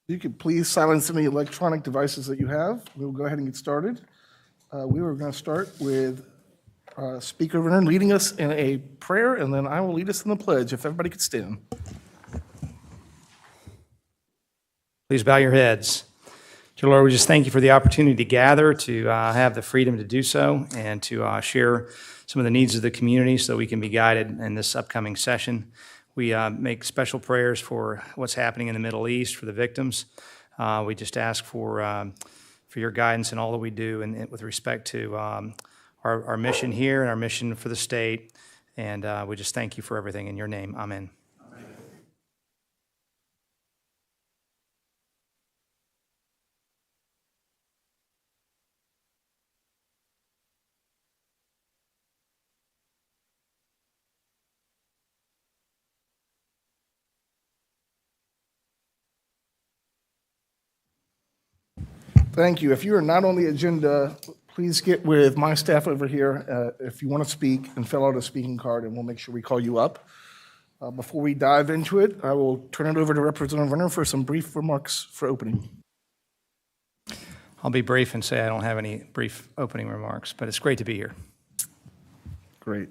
You could please silence any electronic devices that you have. We'll go ahead and get started. We were going to start with Speaker Renner leading us in a prayer, and then I will lead us in the pledge, if everybody could stand. Please bow your heads. Dear Lord, we just thank you for the opportunity to gather, to have the freedom to do so, and to share some of the needs of the community so we can be guided in this upcoming session. We make special prayers for what's happening in the Middle East, for the victims. We just ask for your guidance in all that we do and with respect to our mission here and our mission for the state. And we just thank you for everything in your name. Amen. Thank you. If you are not on the agenda, please get with my staff over here if you want to speak and fill out a speaking card, and we'll make sure we call you up. Before we dive into it, I will turn it over to Representative Renner for some brief remarks for opening. I'll be brief and say I don't have any brief opening remarks, but it's great to be here. Great.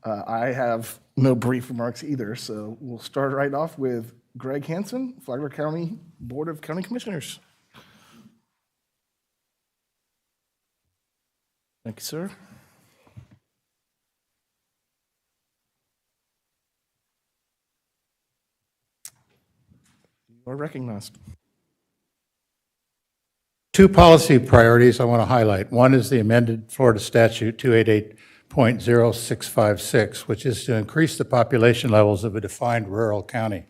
I have no brief remarks either, so we'll start right off with Greg Hansen, Flagler County Board of County Commissioners. Thank you, sir. You are recognized. Two policy priorities I want to highlight. One is the amended Florida Statute 288.0656, which is to increase the population levels of a defined rural county.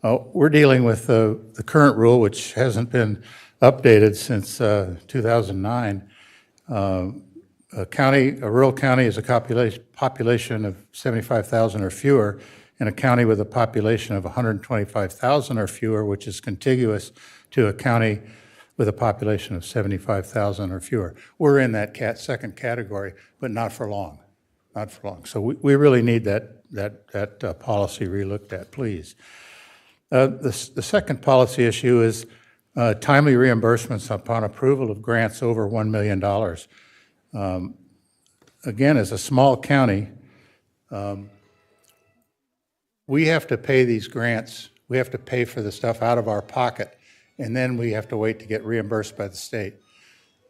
We're dealing with the current rule, which hasn't been updated since 2009. A rural county is a population of 75,000 or fewer, and a county with a population of 125,000 or fewer, which is contiguous to a county with a population of 75,000 or fewer. We're in that second category, but not for long, not for long. So we really need that policy relooked at, please. The second policy issue is timely reimbursements upon approval of grants over $1 million. Again, as a small county, we have to pay these grants. We have to pay for the stuff out of our pocket, and then we have to wait to get reimbursed by the state.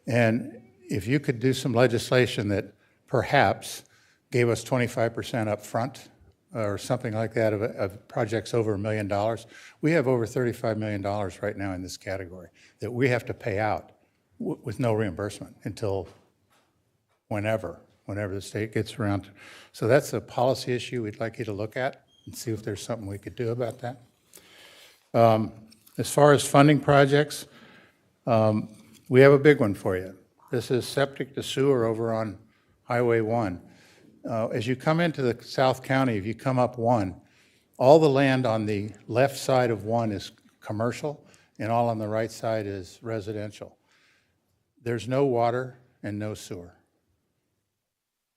And if you could do some legislation that perhaps gave us 25% up front or something like that of projects over $1 million, we have over $35 million right now in this category that we have to pay out with no reimbursement until whenever the state gets around to. So that's a policy issue we'd like you to look at and see if there's something we could do about that. As far as funding projects, we have a big one for you. This is septic to sewer over on Highway 1. As you come into the South County, if you come up 1, all the land on the left side of 1 is commercial, and all on the right side is residential. There's no water and no sewer.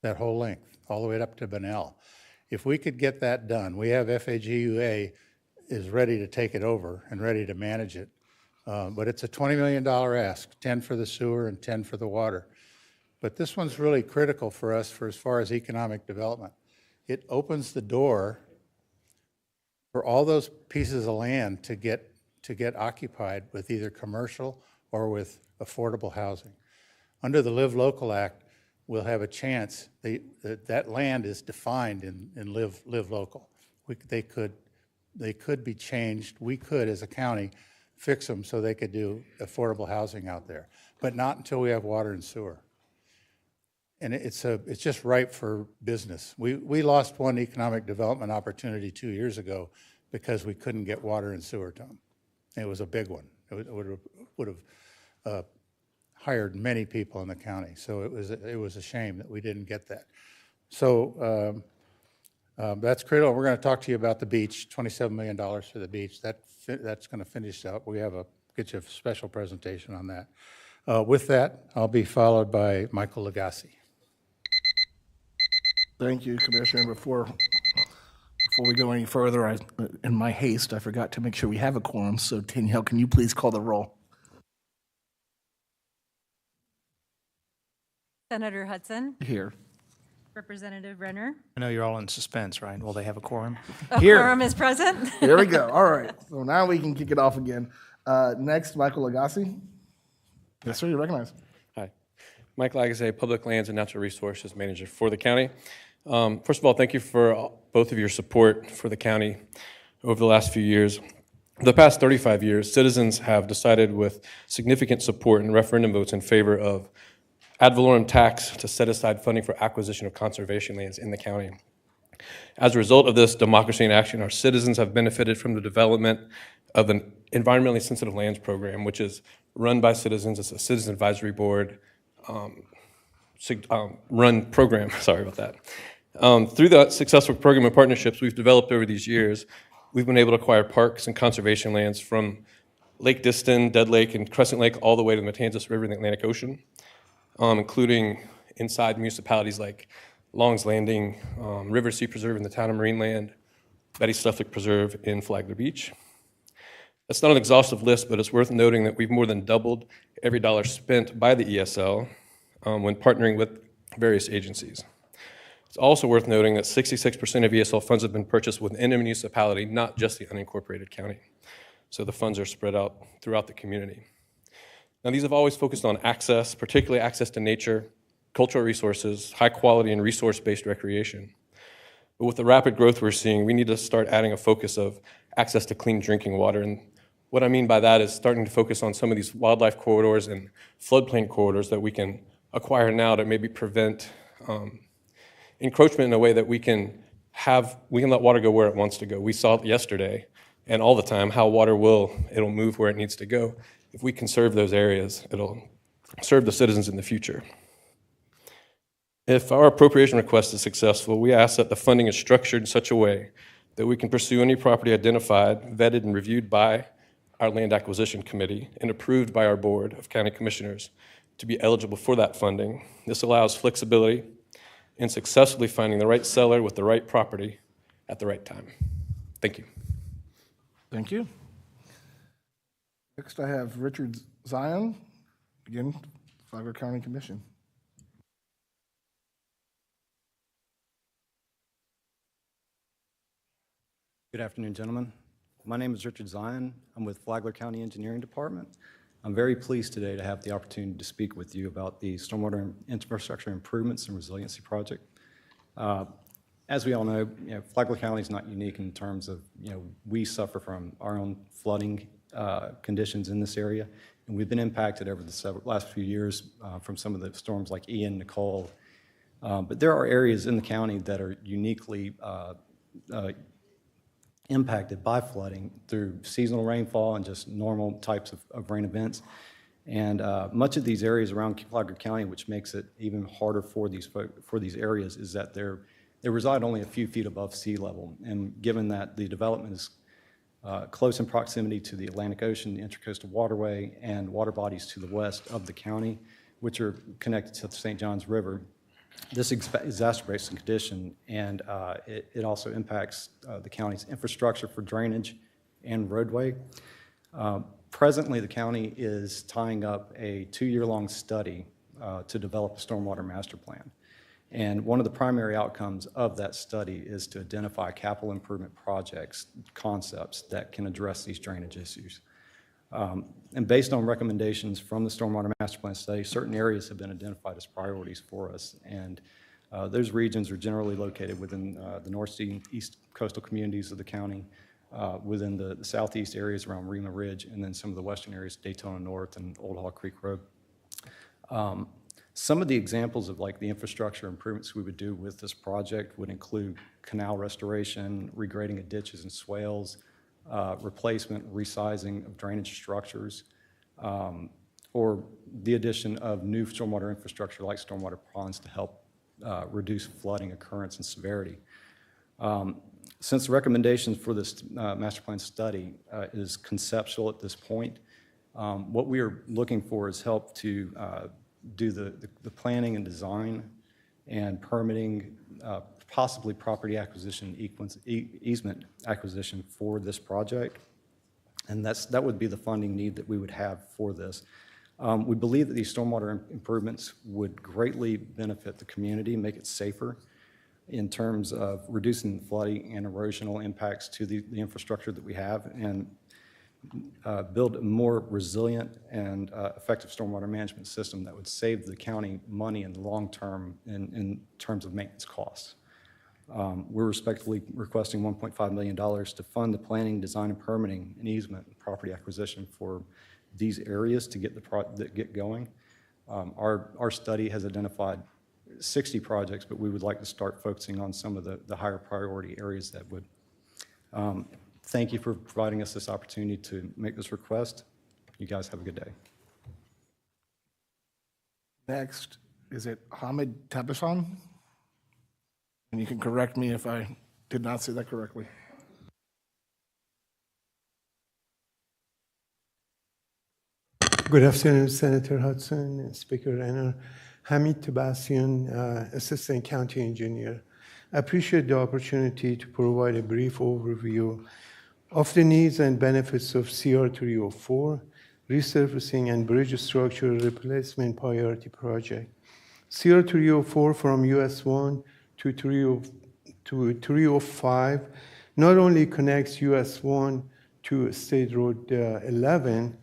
That whole length, all the way up to Bunnell. If we could get that done, we have FAGUA is ready to take it over and ready to manage it. But it's a $20 million ask, 10 for the sewer and 10 for the water. But this one's really critical for us for as far as economic development. It opens the door for all those pieces of land to get occupied with either commercial or with affordable housing. Under the Live Local Act, we'll have a chance. That land is defined in Live Local. They could be changed. We could, as a county, fix them so they could do affordable housing out there, but not until we have water and sewer. And it's just ripe for business. We lost one economic development opportunity 2 years ago because we couldn't get water and sewer to them. It was a big one. It would have hired many people in the county. So it was a shame that we didn't get that. So that's critical. We're going to talk to you about the beach, $27 million for the beach. That's going to finish up. We get you a special presentation on that. With that, I'll be followed by Michael Lagasse. Thank you, Commissioner. Before Before we go any further, in my haste, I forgot to make sure we have a quorum. So Danielle, can you please call the roll? Senator Hudson, Here. Representative Renner. I know you're all in suspense, right? Will they have a quorum? A Here. quorum is present. There we go. All right. So now we can kick it off again. Next, Michael Agassi. Yes, sir, you're recognized. Hi. Mike Lagasse, Public Lands and Natural Resources Manager for the county. First of all, thank you for both of your support for the county over the last few years. The past 35 years, citizens have decided with significant support and referendum votes in favor of ad valorem tax to set aside funding for acquisition of conservation lands in the county. As a result of this democracy in action, our citizens have benefited from the development of an environmentally sensitive lands program, which is run by citizens. It's a citizen advisory board run program. Sorry about that. Through that successful program and partnerships we've developed over these years, we've been able to acquire parks and conservation lands from Lake Diston, Dead Lake, and Crescent Lake all the way to the Matanzas River in the Atlantic Ocean, including inside municipalities like Long's Landing, River Sea Preserve in the town of Marineland, Betty Suffolk Preserve in Flagler Beach. That's not an exhaustive list, but it's worth noting that we've more than doubled every dollar spent by the ESL when partnering with various agencies. It's also worth noting that 66% of ESL funds have been purchased within a municipality, not just the unincorporated county. So the funds are spread out throughout the community. Now, these have always focused on access, particularly access to nature, cultural resources, high quality and resource-based recreation. But with the rapid growth we're seeing, we need to start adding a focus of access to clean drinking water. And what I mean by that is starting to focus on some of these wildlife corridors and floodplain corridors that we can acquire now to maybe prevent encroachment in a way that we can let water go where it wants to go. We saw yesterday and all the time how it'll move where it needs to go. If we conserve those areas, it'll serve the citizens in the future. If our appropriation request is successful, we ask that the funding is structured in such a way that we can pursue any property identified, vetted, and reviewed by our Land Acquisition Committee and approved by our Board of County Commissioners to be eligible for that funding. This allows flexibility in successfully finding the right seller with the right property at the right time. Thank you. Thank you. Next, I have Richard Zion, again, Flagler County Commission. Good afternoon, gentlemen. My name is Richard Zion. I'm with Flagler County Engineering Department. I'm very pleased today to have the opportunity to speak with you about the Stormwater Infrastructure Improvements and Resiliency Project. As we all know, Flagler County is not unique in terms of, we suffer from our own flooding conditions in this area, and we've been impacted over the last few years from some of the storms like Ian, Nicole. But there are areas in the county that are uniquely impacted by flooding through seasonal rainfall and just normal types of rain events. And much of these areas around Flagler County, which makes it even harder for these areas, is that they reside only a few feet above sea level. And given that the development is close in proximity to the Atlantic Ocean, the Intracoastal Waterway, and water bodies to the west of the county, which are connected to the St. Johns River, this exacerbates the condition, and it also impacts the county's infrastructure for drainage and roadway. Presently, the county is tying up a 2-year-long study to develop a stormwater master plan. And one of the primary outcomes of that study is to identify capital improvement projects, concepts that can address these drainage issues. And based on recommendations from the Stormwater Master Plan study, certain areas have been identified as priorities for us. And those regions are generally located within the northeast coastal communities of the county, within the southeast areas around Rima Ridge, and then some of the western areas, Daytona North and Old Hall Creek Road. Some of the examples of the infrastructure improvements we would do with this project would include canal restoration, regrading of ditches and swales, replacement, resizing of drainage structures, or the addition of new stormwater infrastructure like stormwater ponds to help reduce flooding occurrence and severity. Since the recommendations for this master plan study is conceptual at this point, what we are looking for is help to do the planning and design and permitting, possibly property acquisition easement acquisition for this project. And that would be the funding need that we would have for this. We believe that these stormwater improvements would greatly benefit the community, make it safer in terms of reducing flooding and erosional impacts to the infrastructure that we have, and build a more resilient and effective stormwater management system that would save the county money in the long term in terms of maintenance costs. We're respectfully requesting $1.5 million to fund the planning, design, and permitting and easement and property acquisition for these areas to get going. Our study has identified 60 projects, but we would like to start focusing on some of the higher priority areas that would. Thank you for providing us this opportunity to make this request. You guys have a good day. Next, is it Hamid Tabasan? And you can correct me if I did not say that correctly. Good afternoon, Senator Hudson and Speaker Renner. Hamid Tabassian, Assistant County Engineer. I appreciate the opportunity to provide a brief overview of the needs and benefits of CR 304, resurfacing and bridge structure replacement priority project. CR 304 from US 1 to 305 not only connects US 1 to State Road 11,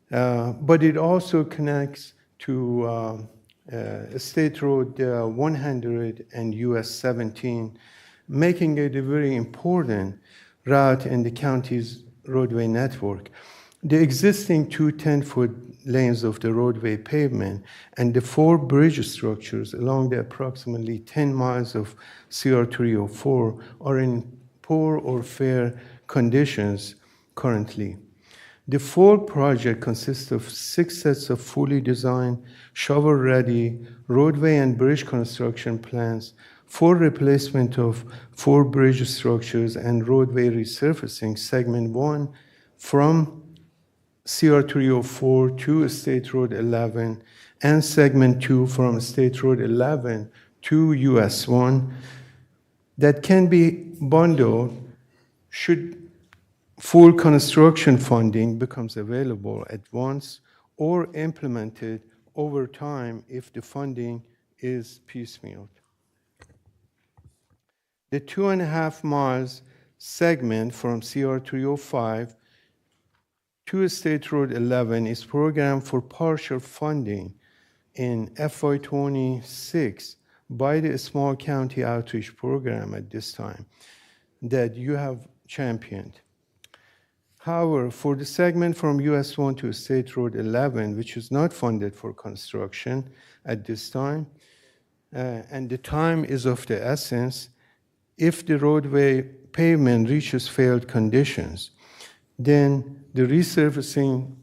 but it also connects to State Road 100 and US 17, making it a very important route in the county's roadway network. The existing two 10-foot lanes of the roadway pavement and the 4 bridge structures along the approximately 10 miles of CR 304 are in poor or fair conditions currently. The full project consists of 6 sets of fully designed, shovel-ready roadway and bridge construction plans, for replacement of 4 bridge structures and roadway resurfacing segment 1 from CR 304 to State Road 11 and segment 2 from State Road 11 to US 1 that can be bundled should full construction funding becomes available at once or implemented over time if the funding is piecemealed. The 2.5 miles segment from CR 305 to State Road 11 is programmed for partial funding in FY26 by the Small County Outreach Program at this time that you have championed. However, for the segment from US 1 to State Road 11, which is not funded for construction at this time, and the time is of the essence, if the roadway pavement reaches failed conditions, then the resurfacing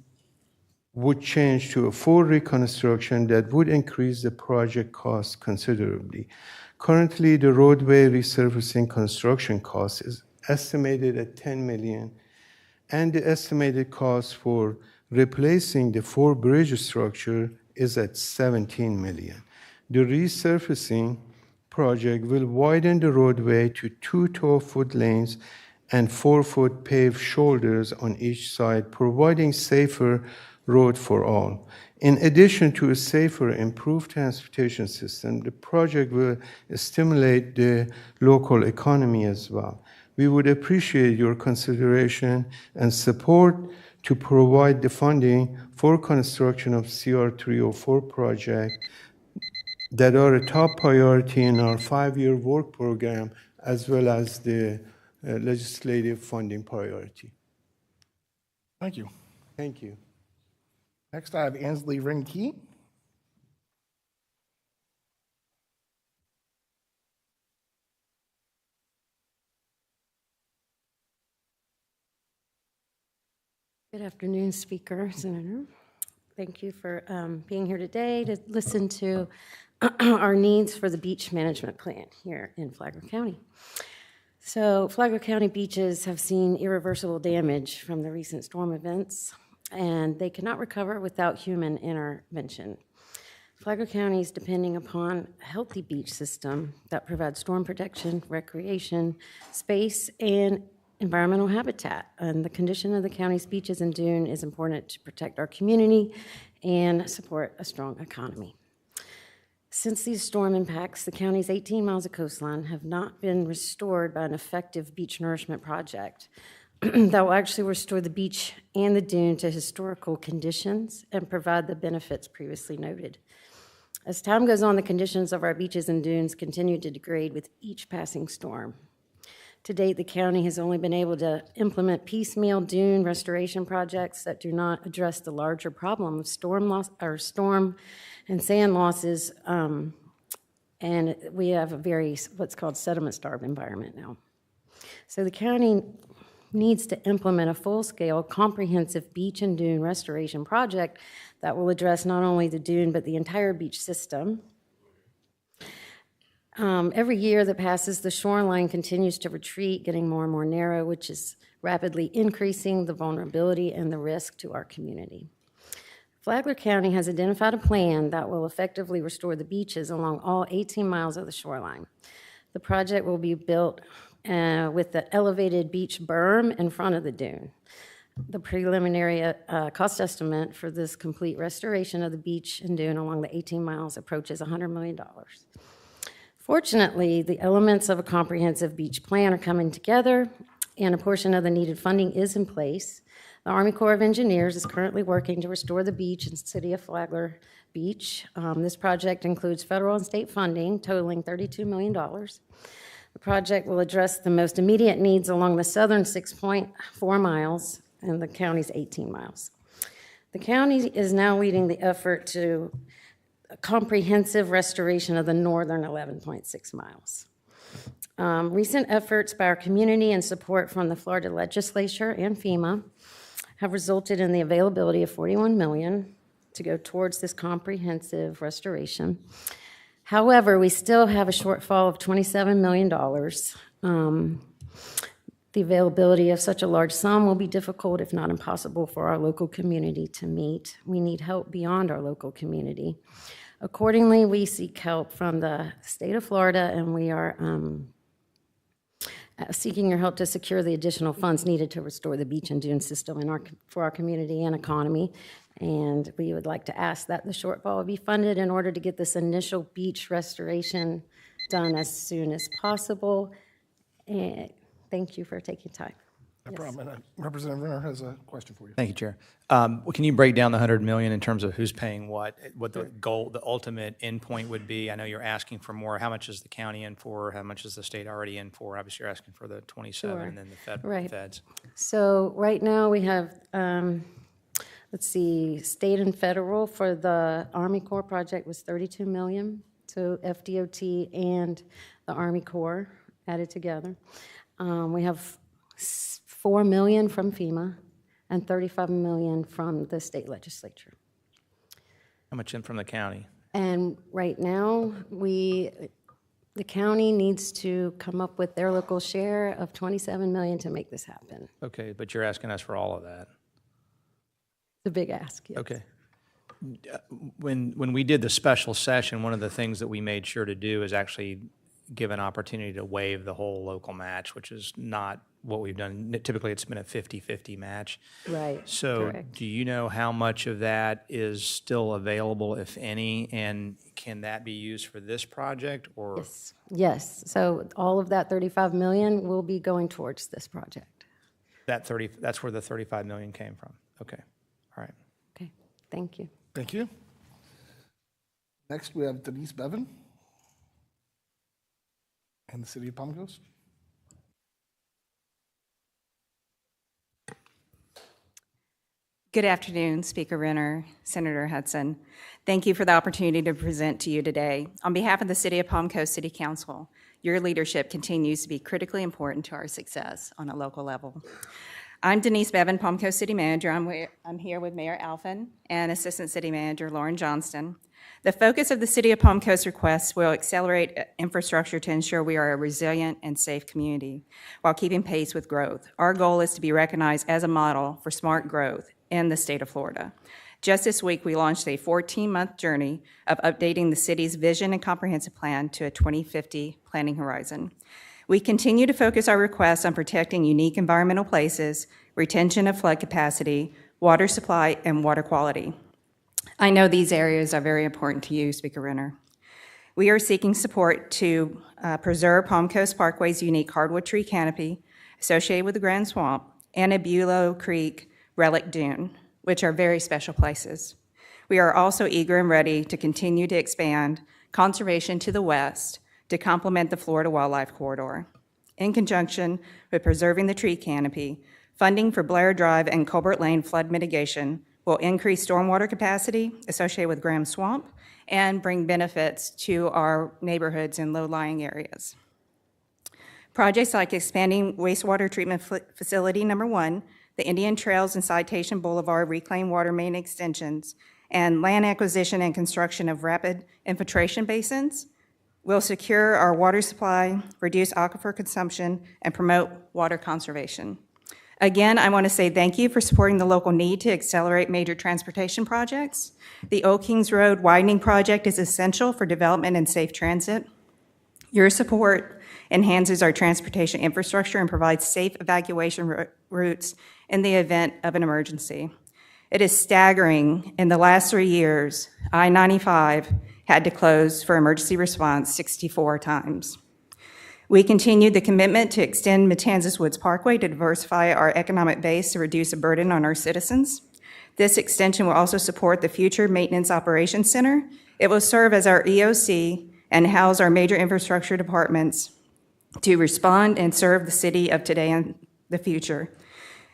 would change to a full reconstruction that would increase the project cost considerably. Currently, the roadway resurfacing construction cost is estimated at $10 million, and the estimated cost for replacing the 4 bridge structure is at $17 million. The resurfacing project will widen the roadway to 2 12-foot lanes and 4-foot paved shoulders on each side, providing safer road for all. In addition to a safer, improved transportation system, the project will stimulate the local economy as well. We would appreciate your consideration and support to provide the funding for construction of CR 304 project that are a top priority in our 5-year work program, as well as the legislative funding priority. Thank you. Thank you. Next, I have Ansley Ring-Key. Good afternoon, Speaker, Senator. Thank you for being here today to listen to our needs for the beach management plan here in Flagler County. So Flagler County beaches have seen irreversible damage from the recent storm events, and they cannot recover without human intervention. Flagler County is depending upon a healthy beach system that provides storm protection, recreation, space, and environmental habitat. And the condition of the county's beaches and dune is important to protect our community and support a strong economy. Since these storm impacts, the county's 18 miles of coastline have not been restored by an effective beach nourishment project that will actually restore the beach and the dune to historical conditions and provide the benefits previously noted. As time goes on, the conditions of our beaches and dunes continue to degrade with each passing storm. To date, the county has only been able to implement piecemeal dune restoration projects that do not address the larger problem of storm loss or storm and sand losses, and we have a very what's called sediment-starved environment now. So the county needs to implement a full-scale, comprehensive beach and dune restoration project that will address not only the dune but the entire beach system. Every year that passes, the shoreline continues to retreat, getting more and more narrow, which is rapidly increasing the vulnerability and the risk to our community. Flagler County has identified a plan that will effectively restore the beaches along all 18 miles of the shoreline. The project will be built with the elevated beach berm in front of the dune. The preliminary cost estimate for this complete restoration of the beach and dune along the 18 miles approaches $100 million. Fortunately, the elements of a comprehensive beach plan are coming together, and a portion of the needed funding is in place. The Army Corps of Engineers is currently working to restore the beach in the city of Flagler Beach. This project includes federal and state funding totaling $32 million. The project will address the most immediate needs along the southern 6.4 miles and the county's 18 miles. The county is now leading the effort to a comprehensive restoration of the northern 11.6 miles. Recent efforts by our community and support from the Florida legislature and FEMA have resulted in the availability of $41 million to go towards this comprehensive restoration. However, we still have a shortfall of $27 million. The availability of such a large sum will be difficult, if not impossible, for our local community to meet. We need help beyond our local community. Accordingly, we seek help from the state of Florida, and we are seeking your help to secure the additional funds needed to restore the beach and dune system for our community and economy. And we would like to ask that the shortfall be funded in order to get this initial beach restoration done as soon as possible. And thank you for taking time. No problem. And Representative Renner has a question for you. Thank you, Chair. Well, can you break down the $100 million in terms of who's paying what the goal, the ultimate endpoint would be? I know you're asking for more. How much is the county in for? How much is the state already in for? Obviously, you're asking for the 27 Sure. and then the Right. feds. So right now we have, let's see, state and federal for the Army Corps project was $32 million. So FDOT and the Army Corps added together. We have $4 million from FEMA and $35 million from the state legislature. How much in from the county? And right now, the county needs to come up with their local share of $27 million to make this happen. Okay, but you're asking us for all of that. It's a big ask, yes. Okay. When we did the special session, one of the things that we made sure to do is actually give an opportunity to waive the whole local match, which is not what we've done. Typically, it's been a 50-50 match. Right, So correct. do you know how much of that is still available, if any, and can that be used for this project, or? Yes, so all of that $35 million will be going towards this project. That's where the $35 million came from? Okay, all right. Okay, thank you. Thank you. Next, we have Denise Bevan and the City of Palm Coast. Good afternoon, Speaker Renner, Senator Hudson. Thank you for the opportunity to present to you today. On behalf of the City of Palm Coast City Council, your leadership continues to be critically important to our success on a local level. I'm Denise Bevan, Palm Coast City Manager. I'm here with Mayor Alphen and Assistant City Manager Lauren Johnston. The focus of the City of Palm Coast requests will accelerate infrastructure to ensure we are a resilient and safe community while keeping pace with growth. Our goal is to be recognized as a model for smart growth in the state of Florida. Just this week, we launched a 14-month journey of updating the city's vision and comprehensive plan to a 2050 planning horizon. We continue to focus our requests on protecting unique environmental places, retention of flood capacity, water supply, and water quality. I know these areas are very important to you, Speaker Renner. We are seeking support to preserve Palm Coast Parkway's unique hardwood tree canopy associated with the Grand Swamp and a Bulow Creek relic dune, which are very special places. We are also eager and ready to continue to expand conservation to the west to complement the Florida Wildlife Corridor. In conjunction with preserving the tree canopy, funding for Blair Drive and Colbert Lane flood mitigation will increase stormwater capacity associated with Graham Swamp and bring benefits to our neighborhoods in low-lying areas. Projects like expanding wastewater treatment facility number 1, the Indian Trails and Citation Boulevard reclaimed water main extensions, and land acquisition and construction of rapid infiltration basins will secure our water supply, reduce aquifer consumption, and promote water conservation. Again, I want to say thank you for supporting the local need to accelerate major transportation projects. The Old Kings Road widening project is essential for development and safe transit. Your support enhances our transportation infrastructure and provides safe evacuation routes in the event of an emergency. It is staggering, in the last 3 years, I-95 had to close for emergency response 64 times. We continued the commitment to extend Matanzas Woods Parkway to diversify our economic base to reduce a burden on our citizens. This extension will also support the future Maintenance Operations Center. It will serve as our EOC and house our major infrastructure departments to respond and serve the city of today and the future.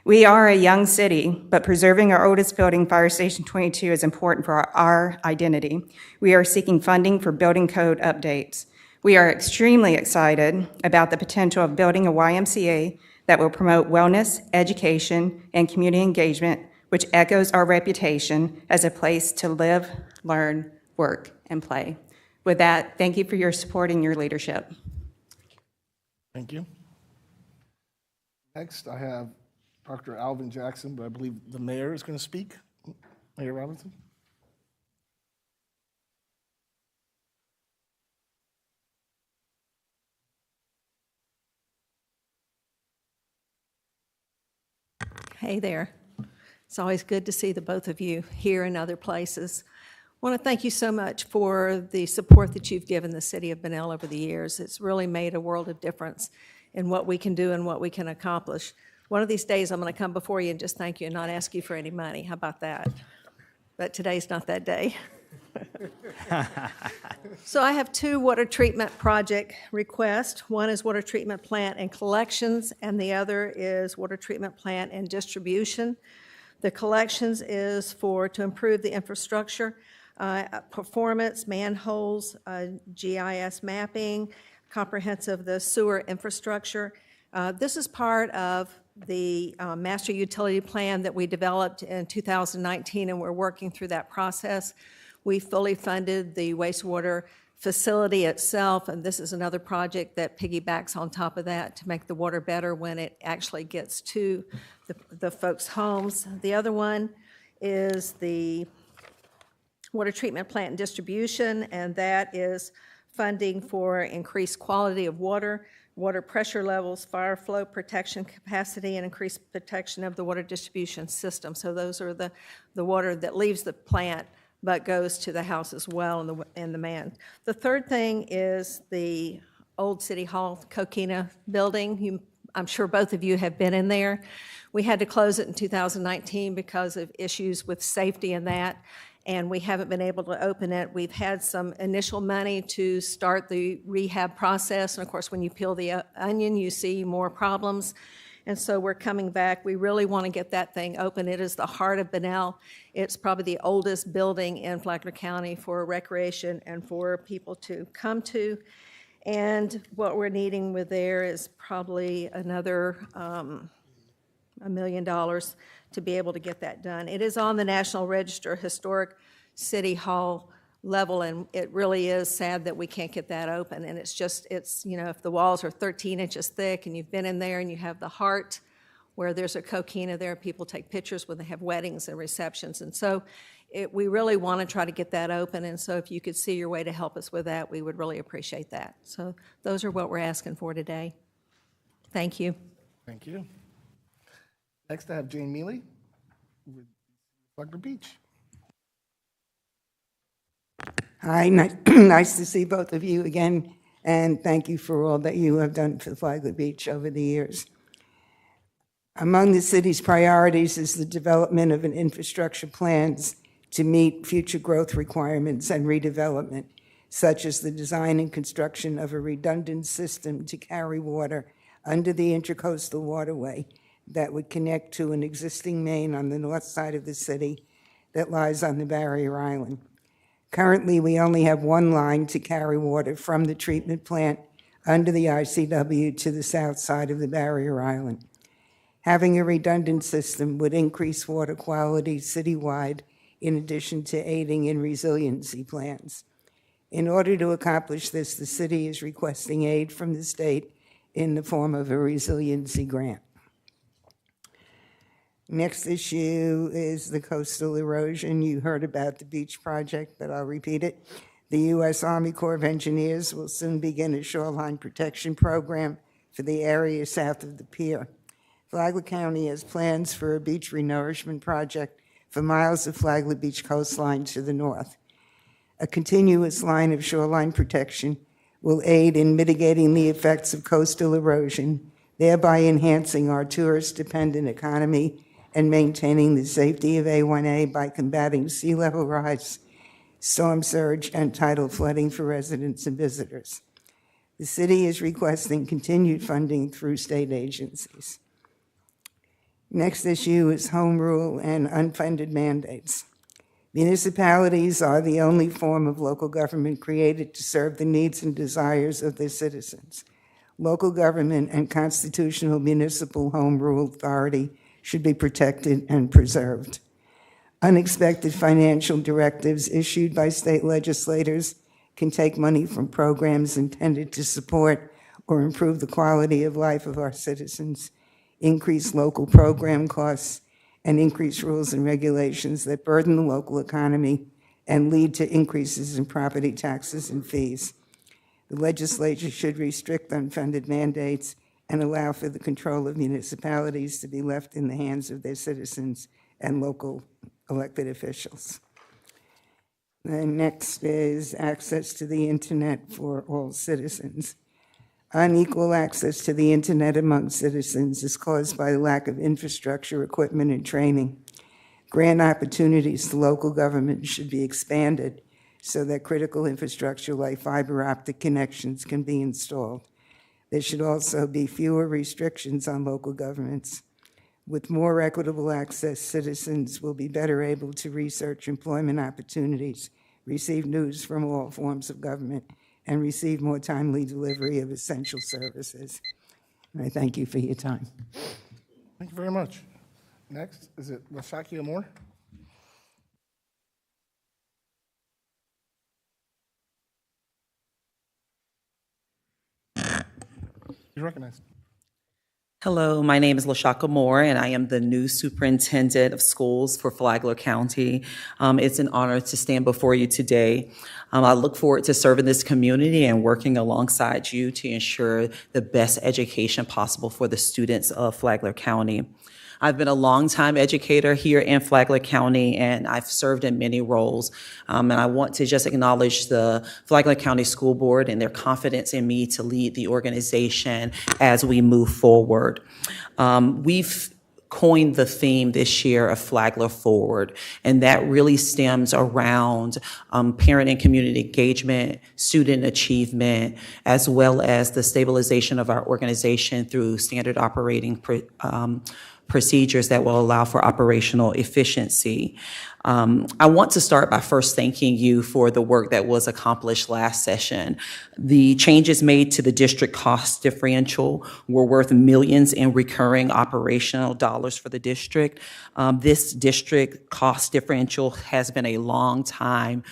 We are a young city, but preserving our oldest building, Fire Station 22, is important for our identity. We are seeking funding for building code updates. We are extremely excited about the potential of building a YMCA that will promote wellness, education, and community engagement, which echoes our reputation as a place to live, learn, work, and play. With that, thank you for your support and your leadership. Thank you. Next, I have Dr. Alvin Jackson, but I believe the mayor is going to speak. Mayor Robinson. Hey there. It's always good to see the both of you here and other places. I want to thank you so much for the support that you've given the city of Bunnell over the years. It's really made a world of difference in what we can do and what we can accomplish. One of these days, I'm going to come before you and just thank you and not ask you for any money. How about that? But today's not that day. So I have 2 water treatment project requests. One is water treatment plant and collections, and the other is water treatment plant and distribution. The collections is to improve the infrastructure, performance, manholes, GIS mapping, comprehensive the sewer infrastructure. This is part of the master utility plan that we developed in 2019, and we're working through that process. We fully funded the wastewater facility itself, and this is another project that piggybacks on top of that to make the water better when it actually gets to the folks' homes. The other one is the water treatment plant and distribution, and that is funding for increased quality of water, water pressure levels, fire flow protection capacity, and increased protection of the water distribution system. So those are the water that leaves the plant but goes to the house as well and the man. The third thing is the old City Hall Coquina building. I'm sure both of you have been in there. We had to close it in 2019 because of issues with safety and that, and we haven't been able to open it. We've had some initial money to start the rehab process, and of course, when you peel the onion, you see more problems. And so we're coming back. We really want to get that thing open. It is the heart of Bunnell. It's probably the oldest building in Flagler County for recreation and for people to come to. And what we're needing with there is probably another $1 million to be able to get that done. It is on the National Register Historic City Hall level, and it really is sad that we can't get that open. And it's, you know, if the walls are 13 inches thick and you've been in there and you have the heart where there's a coquina there. People take pictures when they have weddings and receptions. And so we really want to try to get that open. And so if you could see your way to help us with that, we would really appreciate that. So those are what we're asking for today. Thank you. Thank you. Next, I have Jane Mealy with Flagler Beach. Hi, nice to see both of you again, and thank you for all that you have done for Flagler Beach over the years. Among the city's priorities is the development of an infrastructure plans to meet future growth requirements and redevelopment, such as the design and construction of a redundant system to carry water under the Intracoastal Waterway that would connect to an existing main on the north side of the city that lies on the barrier island. Currently, we only have one line to carry water from the treatment plant under the ICW to the south side of the barrier island. Having a redundant system would increase water quality citywide in addition to aiding in resiliency plans. In order to accomplish this, the city is requesting aid from the state in the form of a resiliency grant. Next issue is the coastal erosion. You heard about the beach project, but I'll repeat it. The U.S. Army Corps of Engineers will soon begin a shoreline protection program for the area south of the pier. Flagler County has plans for a beach renourishment project for miles of Flagler Beach coastline to the north. A continuous line of shoreline protection will aid in mitigating the effects of coastal erosion, thereby enhancing our tourist-dependent economy and maintaining the safety of A1A by combating sea level rise, storm surge, and tidal flooding for residents and visitors. The city is requesting continued funding through state agencies. Next issue is home rule and unfunded mandates. Municipalities are the only form of local government created to serve the needs and desires of their citizens. Local government and constitutional municipal home rule authority should be protected and preserved. Unexpected financial directives issued by state legislators can take money from programs intended to support or improve the quality of life of our citizens, increase local program costs, and increase rules and regulations that burden the local economy and lead to increases in property taxes and fees. The legislature should restrict unfunded mandates and allow for the control of municipalities to be left in the hands of their citizens and local elected officials. Then next is access to the internet for all citizens. Unequal access to the internet among citizens is caused by the lack of infrastructure, equipment, and training. Grant opportunities to local government should be expanded so that critical infrastructure like fiber optic connections can be installed. There should also be fewer restrictions on local governments. With more equitable access, citizens will be better able to research employment opportunities, receive news from all forms of government, and receive more timely delivery of essential services. And I thank you for your time. Thank you very much. Next, is it Lashakia Moore? You're recognized. Hello, my name is LaShaka Moore, and I am the new superintendent of schools for Flagler County. It's an honor to stand before you today. I look forward to serving this community and working alongside you to ensure the best education possible for the students of Flagler County. I've been a longtime educator here in Flagler County, and I've served in many roles. And I want to just acknowledge the Flagler County School Board and their confidence in me to lead the organization as we move forward. We've coined the theme this year of Flagler Forward, and that really stems around parent and community engagement, student achievement, as well as the stabilization of our organization through standard operating procedures that will allow for operational efficiency. I want to start by first thanking you for the work that was accomplished last session. The changes made to the district cost differential were worth millions in recurring operational dollars for the district. This district cost differential has been a long time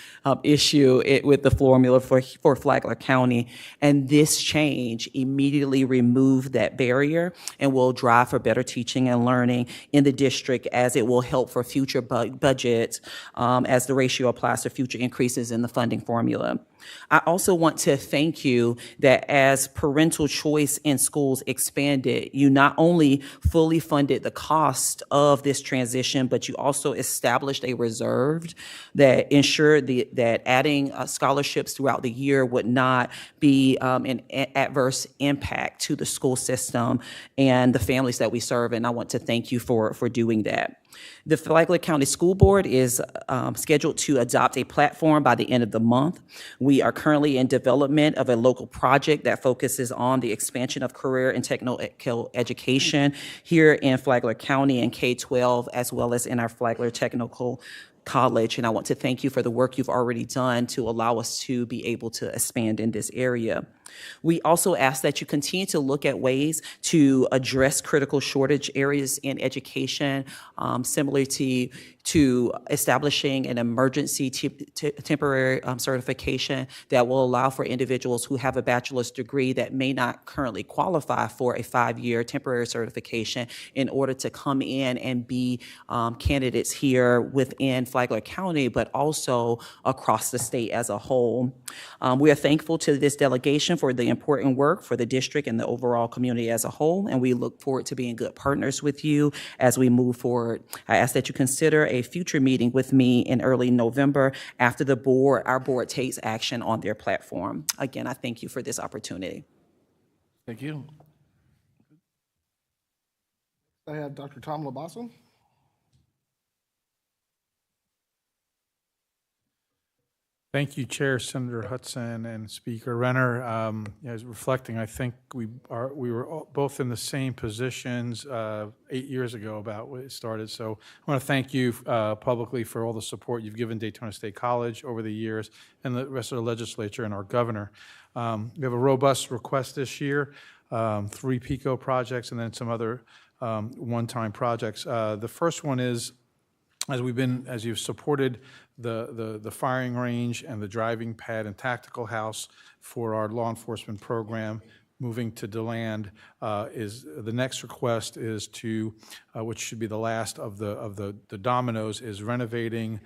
issue with the formula for Flagler County, and this change immediately removed that barrier and will drive for better teaching and learning in the district, as it will help for future budgets as the ratio applies to future increases in the funding formula. I also want to thank you that as parental choice in schools expanded, you not only fully funded the cost of this transition, but you also established a reserve that ensured that adding scholarships throughout the year would not be an adverse impact to the school system and the families that we serve, and I want to thank you for doing that. The Flagler County School Board is scheduled to adopt a platform by the end of the month. We are currently in development of a local project that focuses on the expansion of career and technical education here in Flagler County and K-12, as well as in our Flagler Technical College, and I want to thank you for the work you've already done to allow us to be able to expand in this area. We also ask that you continue to look at ways to address critical shortage areas in education, similar to establishing an emergency temporary certification that will allow for individuals who have a bachelor's degree that may not currently qualify for a 5-year temporary certification in order to come in and be candidates here within Flagler County, but also across the state as a whole. We are thankful to this delegation for the important work for the district and the overall community as a whole, and we look forward to being good partners with you as we move forward. I ask that you consider a future meeting with me in early November after our board takes action on their platform. Again, I thank you for this opportunity. Thank you. I have Dr. Tom Labasso. Thank you, Chair Senator Hudson and Speaker Renner. As reflecting, I think we were both in the same positions 8 years ago about when it started. So I want to thank you publicly for all the support you've given Daytona State College over the years and the rest of the legislature and our governor. We have a robust request this year, 3 PICO projects and then some other one-time projects. The first one is, as you've supported the firing range and the driving pad and tactical house for our law enforcement program, moving to DeLand, is the next request is to, which should be the last of the dominoes, is renovating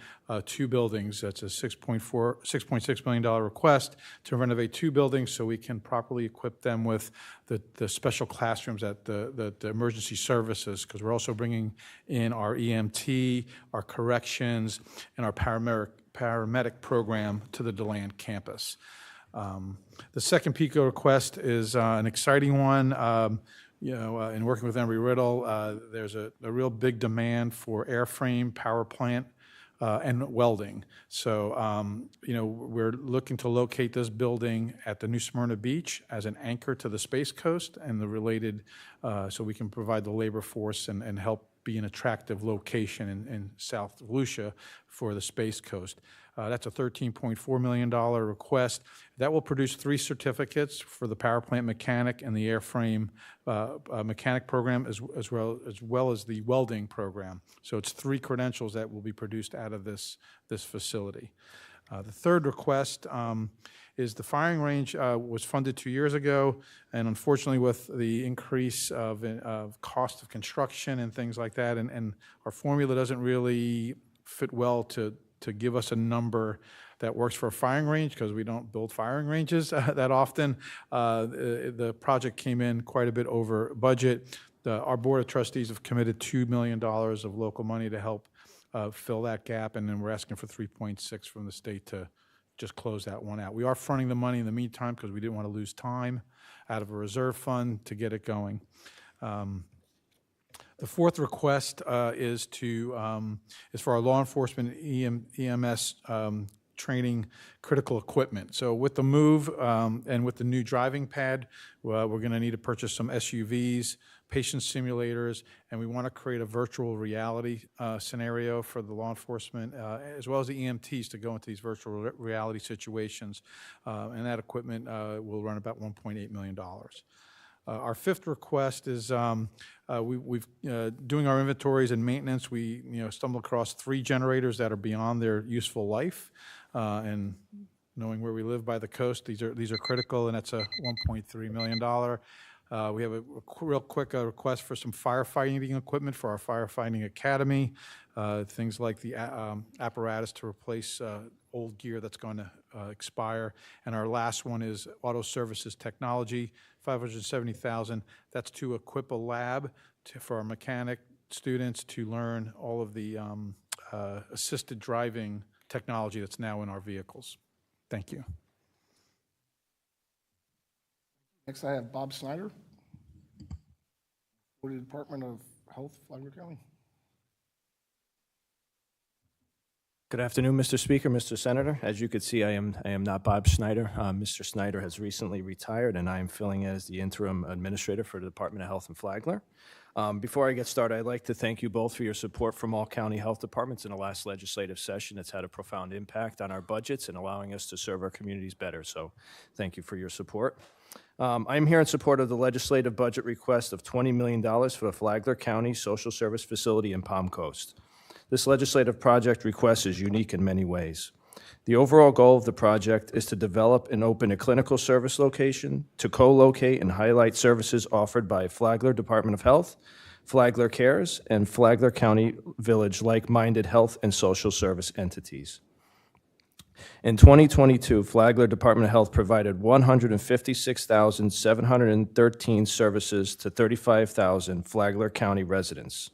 2 buildings. That's a $6.6 million request to renovate 2 buildings so we can properly equip them with the special classrooms at the emergency services, because we're also bringing in our EMT, our corrections, and our paramedic program to the DeLand campus. The second PICO request is an exciting one. In working with Embry-Riddle, there's a real big demand for airframe, power plant, and welding. So, we're looking to locate this building at the New Smyrna Beach as an anchor to the Space Coast and the related, so we can provide the labor force and help be an attractive location in South Volusia for the Space Coast. That's a $13.4 million request. That will produce 3 certificates for the power plant mechanic and the airframe mechanic program, as well as the welding program. So it's 3 credentials that will be produced out of this facility. The third request is the firing range was funded 2 years ago, and unfortunately with the increase of cost of construction and things like that, and our formula doesn't really fit well to give us a number that works for a firing range, because we don't build firing ranges that often. The project came in quite a bit over budget. Our Board of Trustees have committed $2 million of local money to help fill that gap, and then we're asking for 3.6 from the state to just close that one out. We are fronting the money in the meantime because we didn't want to lose time out of a reserve fund to get it going. The fourth request is for our law enforcement EMS training critical equipment. So with the move and with the new driving pad, we're going to need to purchase some SUVs, patient simulators, and we want to create a virtual reality scenario for the law enforcement, as well as the EMTs to go into these virtual reality situations. And that equipment will run about $1.8 million. Our fifth request is we've doing our inventories and maintenance. We stumbled across 3 generators that are beyond their useful life, and knowing where we live by the coast, these are critical, and that's a $1.3 million. We have a real quick request for some firefighting equipment for our firefighting academy, things like the apparatus to replace old gear that's going to expire. And our last one is auto services technology, $570,000. That's to equip a lab for our mechanic students to learn all of the assisted driving technology that's now in our vehicles. Thank you. Next, I have Bob Snyder, Florida Department of Health, Flagler County. Good afternoon, Mr. Speaker, Mr. Senator. As you can see, I am not Bob Schneider. Mr. Snyder has recently retired, and I am filling as the interim administrator for the Department of Health in Flagler. Before I get started, I'd like to thank you both for your support from all county health departments in the last legislative session. It's had a profound impact on our budgets and allowing us to serve our communities better, so thank you for your support. I'm here in support of the legislative budget request of $20 million for the Flagler County Social Service Facility in Palm Coast. This legislative project request is unique in many ways. The overall goal of the project is to develop and open a clinical service location to co-locate and highlight services offered by Flagler Department of Health, Flagler Cares, and Flagler County Village like-minded health and social service entities. In 2022, Flagler Department of Health provided 156,713 services to 35,000 Flagler County residents,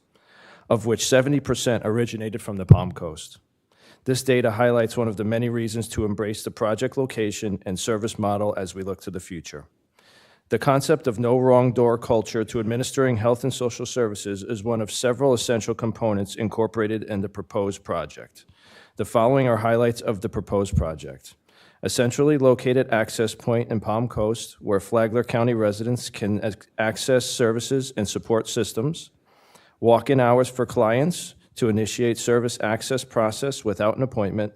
of which 70% originated from the Palm Coast. This data highlights one of the many reasons to embrace the project location and service model as we look to the future. The concept of no wrong door culture to administering health and social services is one of several essential components incorporated in the proposed project. The following are highlights of the proposed project. A centrally located access point in Palm Coast where Flagler County residents can access services and support systems, walk-in hours for clients to initiate service access process without an appointment,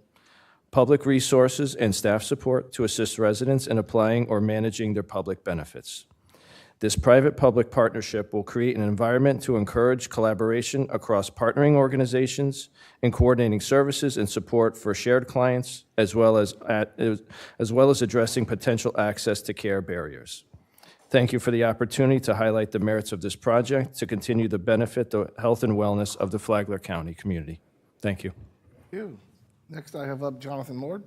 public resources and staff support to assist residents in applying or managing their public benefits. This private-public partnership will create an environment to encourage collaboration across partnering organizations in coordinating services and support for shared clients, as well as addressing potential access to care barriers. Thank you for the opportunity to highlight the merits of this project to continue to benefit the health and wellness of the Flagler County community. Thank you. Thank you. Next, I have up Jonathan Lord.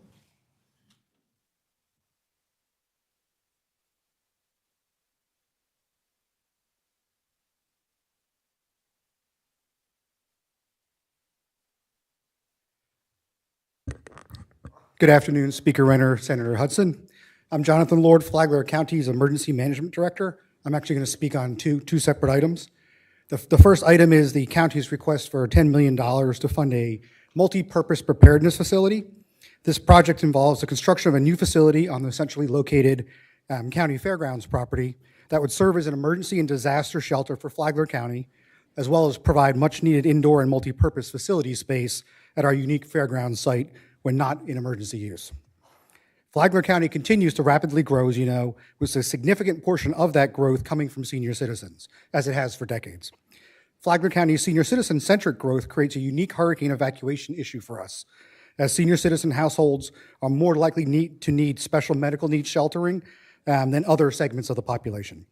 Good afternoon, Speaker Renner, Senator Hudson. I'm Jonathan Lord, Flagler County's Emergency Management Director. I'm actually going to speak on two separate items. The first item is the county's request for $10 million to fund a multi-purpose preparedness facility. This project involves the construction of a new facility on the centrally located county fairgrounds property that would serve as an emergency and disaster shelter for Flagler County, as well as provide much-needed indoor and multi-purpose facility space at our unique fairgrounds site when not in emergency use. Flagler County continues to rapidly grow, as you know, with a significant portion of that growth coming from senior citizens, as it has for decades. Flagler County's senior citizen-centric growth creates a unique hurricane evacuation issue for us, as senior citizen households are more likely to need special medical needs sheltering than other segments of the population.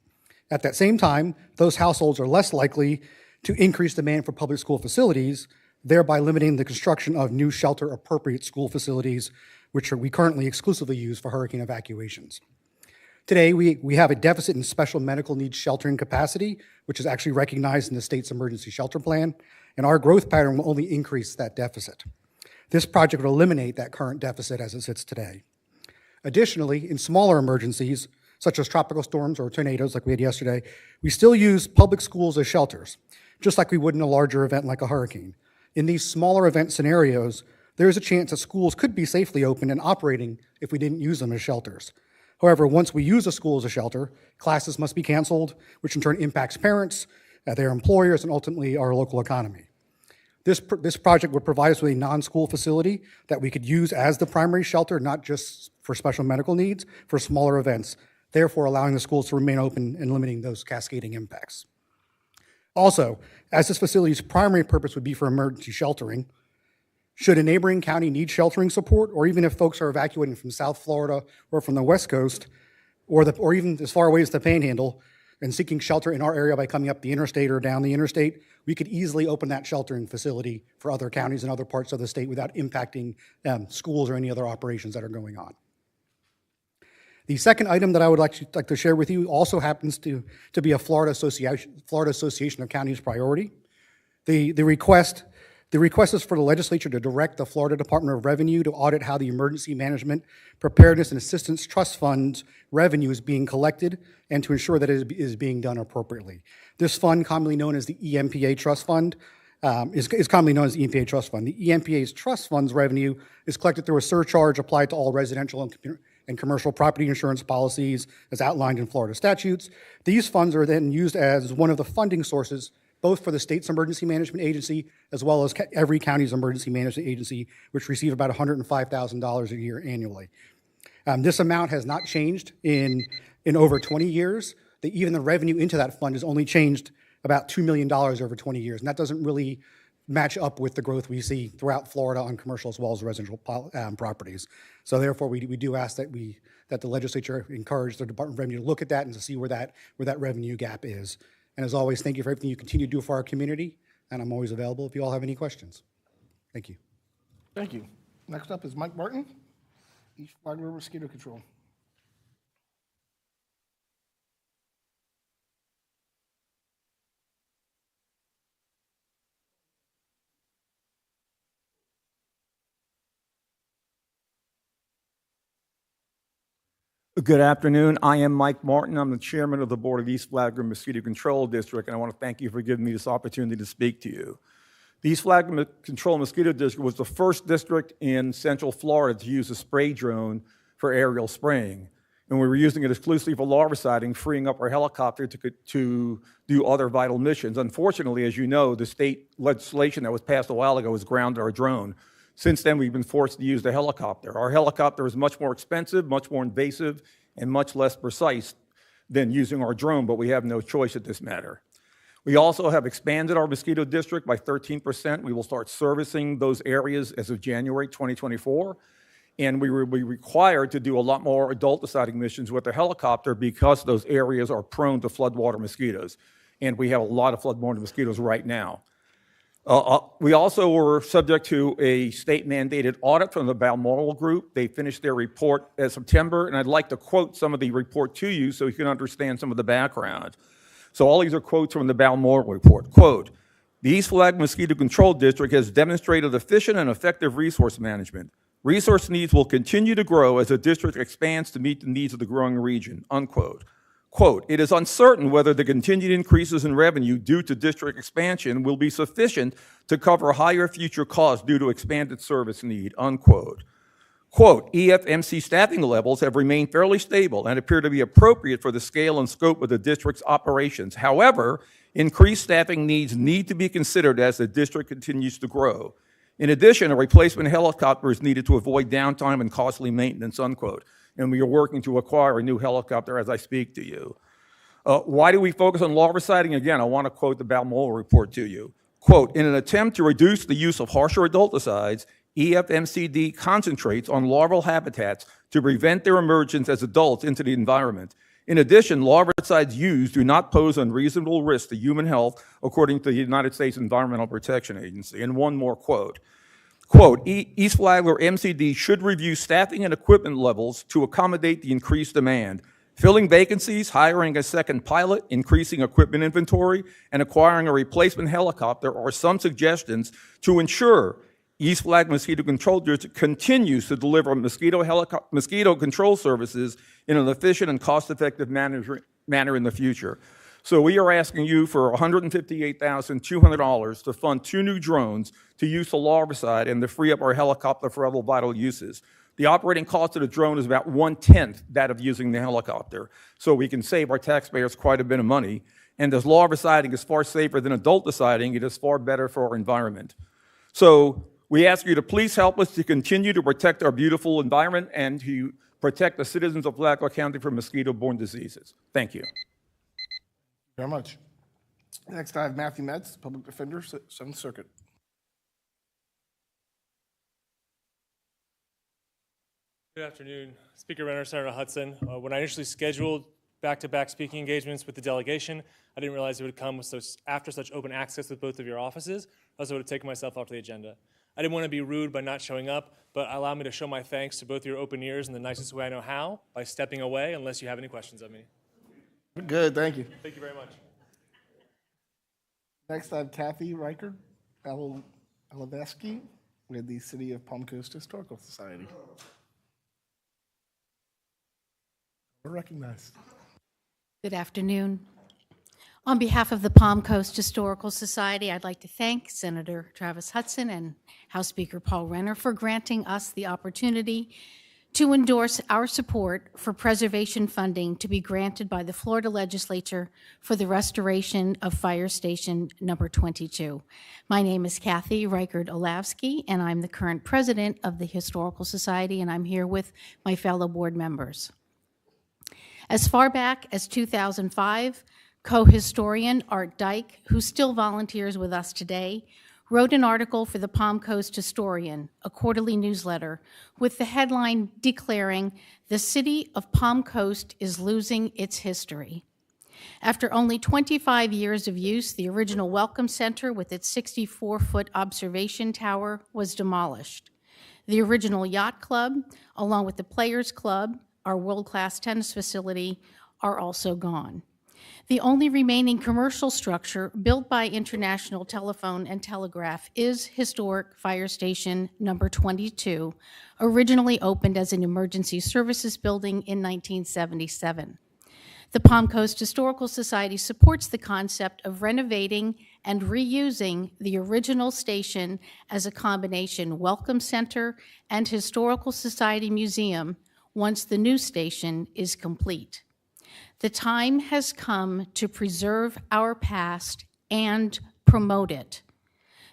At that same time, those households are less likely to increase demand for public school facilities, thereby limiting the construction of new shelter-appropriate school facilities, which we currently exclusively use for hurricane evacuations. Today, we have a deficit in special medical needs sheltering capacity, which is actually recognized in the state's emergency shelter plan, and our growth pattern will only increase that deficit. This project will eliminate that current deficit as it sits today. Additionally, in smaller emergencies, such as tropical storms or tornadoes like we had yesterday, we still use public schools as shelters, just like we would in a larger event like a hurricane. In these smaller event scenarios, there is a chance that schools could be safely open and operating if we didn't use them as shelters. However, once we use a school as a shelter, classes must be canceled, which in turn impacts parents, their employers, and ultimately our local economy. This project would provide us with a non-school facility that we could use as the primary shelter, not just for special medical needs, for smaller events, therefore allowing the schools to remain open and limiting those cascading impacts. Also, as this facility's primary purpose would be for emergency sheltering, should a neighboring county need sheltering support, or even if folks are evacuating from South Florida or from the West Coast, or even as far away as the Panhandle, and seeking shelter in our area by coming up the interstate or down the interstate, we could easily open that sheltering facility for other counties and other parts of the state without impacting schools or any other operations that are going on. The second item that I would like to share with you also happens to be a Florida Association of Counties priority. The request is for the legislature to direct the Florida Department of Revenue to audit how the Emergency Management Preparedness and Assistance Trust Fund's revenue is being collected and to ensure that it is being done appropriately. This fund, commonly known as the EMPA Trust Fund, is commonly known as the EMPA Trust Fund. The EMPA's Trust Fund's revenue is collected through a surcharge applied to all residential and commercial property insurance policies as outlined in Florida statutes. These funds are then used as one of the funding sources both for the state's emergency management agency as well as every county's emergency management agency, which receive about $105,000 a year annually. This amount has not changed in over 20 years. Even the revenue into that fund has only changed about $2 million over 20 years, and that doesn't really match up with the growth we see throughout Florida on commercial as well as residential properties. So therefore, we do ask that the legislature encourage the Department of Revenue to look at that and to see where that revenue gap is. And as always, thank you for everything you continue to do for our community, and I'm always available if you all have any questions. Thank you. Thank you. Next up is Mike Martin, East Flagler Mosquito Control. Good afternoon. I am Mike Martin. I'm the chairman of the board of East Flagler Mosquito Control District, and I want to thank you for giving me this opportunity to speak to you. The East Flagler Control Mosquito District was the first district in Central Florida to use a spray drone for aerial spraying, and we were using it exclusively for larviciding, freeing up our helicopter to do other vital missions. Unfortunately, as you know, the state legislation that was passed a while ago has grounded our drone. Since then, we've been forced to use the helicopter. Our helicopter is much more expensive, much more invasive, and much less precise than using our drone, but we have no choice at this matter. We also have expanded our mosquito district by 13%. We will start servicing those areas as of January 2024, and we will be required to do a lot more adult-deciding missions with the helicopter because those areas are prone to floodwater mosquitoes, and we have a lot of floodwater mosquitoes right now. We also were subject to a state-mandated audit from the Balmoral Group. They finished their report in September, and I'd like to quote some of the report to you so you can understand some of the background. So all these are quotes from the Balmoral report. Quote, "The East Flagler Mosquito Control District has demonstrated efficient and effective resource management. Resource needs will continue to grow as the district expands to meet the needs of the growing region." Unquote. Quote, "It is uncertain whether the continued increases in revenue due to district expansion will be sufficient to cover higher future costs due to expanded service need." Unquote. Quote, "EFMC staffing levels have remained fairly stable and appear to be appropriate for the scale and scope of the district's operations. However, increased staffing needs need to be considered as the district continues to grow. In addition, a replacement helicopter is needed to avoid downtime and costly maintenance." Unquote. And we are working to acquire a new helicopter as I speak to you. Why do we focus on larviciding? Again, I want to quote the Balmoral report to you. Quote, "In an attempt to reduce the use of harsher adulticides, EFMCD concentrates on larval habitats to prevent their emergence as adults into the environment. In addition, larvicides used do not pose unreasonable risk to human health, according to the United States Environmental Protection Agency." And one more quote. Quote, "East Flagler MCD should review staffing and equipment levels to accommodate the increased demand. Filling vacancies, hiring a second pilot, increasing equipment inventory, and acquiring a replacement helicopter are some suggestions to ensure East Flagler Mosquito Control District continues to deliver mosquito control services in an efficient and cost-effective manner in the future." So we are asking you for $158,200 to fund 2 new drones to use the larvicide and to free up our helicopter for other vital uses. The operating cost of the drone is about 1/10 that of using the helicopter. So we can save our taxpayers quite a bit of money. And as law deciding is far safer than adult deciding, it is far better for our environment. So we ask you to please help us to continue to protect our beautiful environment and to protect the citizens of Flagler County from mosquito-borne diseases. Thank you. Very much. Next, I have Matthew Metz, Public Defender, Seventh Circuit. Good afternoon, Speaker Renner, Senator Hudson. When I initially scheduled back-to-back speaking engagements with the delegation, I didn't realize it would come with after such open access with both of your offices, else I would have taken myself off the agenda. I didn't want to be rude by not showing up, but allow me to show my thanks to both your open ears in the nicest way I know how, by stepping away unless you have any questions of me. Good, thank you. Thank you very much. Next, I have Kathy Reichert Alaveski with the City of Palm Coast Historical Society. We're recognized. Good afternoon. On behalf of the Palm Coast Historical Society, I'd like to thank Senator Travis Hudson and House Speaker Paul Renner for granting us the opportunity to endorse our support for preservation funding to be granted by the Florida Legislature for the restoration of Fire Station number 22. My name is Kathy Reichert Olavsky, and I'm the current president of the Historical Society, and I'm here with my fellow board members. As far back as 2005, co-historian Art Dyke, who still volunteers with us today, wrote an article for the Palm Coast Historian, a quarterly newsletter, with the headline declaring, "The city of Palm Coast is losing its history." After only 25 years of use, the original Welcome Center with its 64-foot observation tower was demolished. The original Yacht Club, along with the Players Club, our world-class tennis facility, are also gone. The only remaining commercial structure built by International Telephone and Telegraph is historic Fire Station number 22, originally opened as an emergency services building in 1977. The Palm Coast Historical Society supports the concept of renovating and reusing the original station as a combination welcome center and historical society museum once the new station is complete. The time has come to preserve our past and promote it.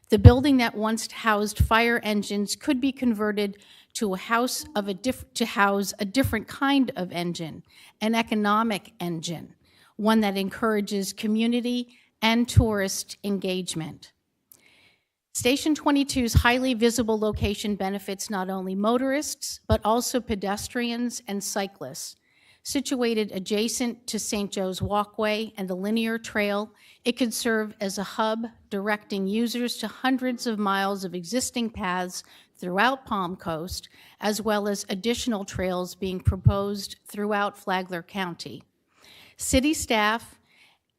The building that once housed fire engines could be converted to house a different kind of engine, an economic engine, one that encourages community and tourist engagement. Station 22's highly visible location benefits not only motorists, but also pedestrians and cyclists. Situated adjacent to St. Joe's Walkway and the linear trail, it could serve as a hub directing users to hundreds of miles of existing paths throughout Palm Coast, as well as additional trails being proposed throughout Flagler County. City staff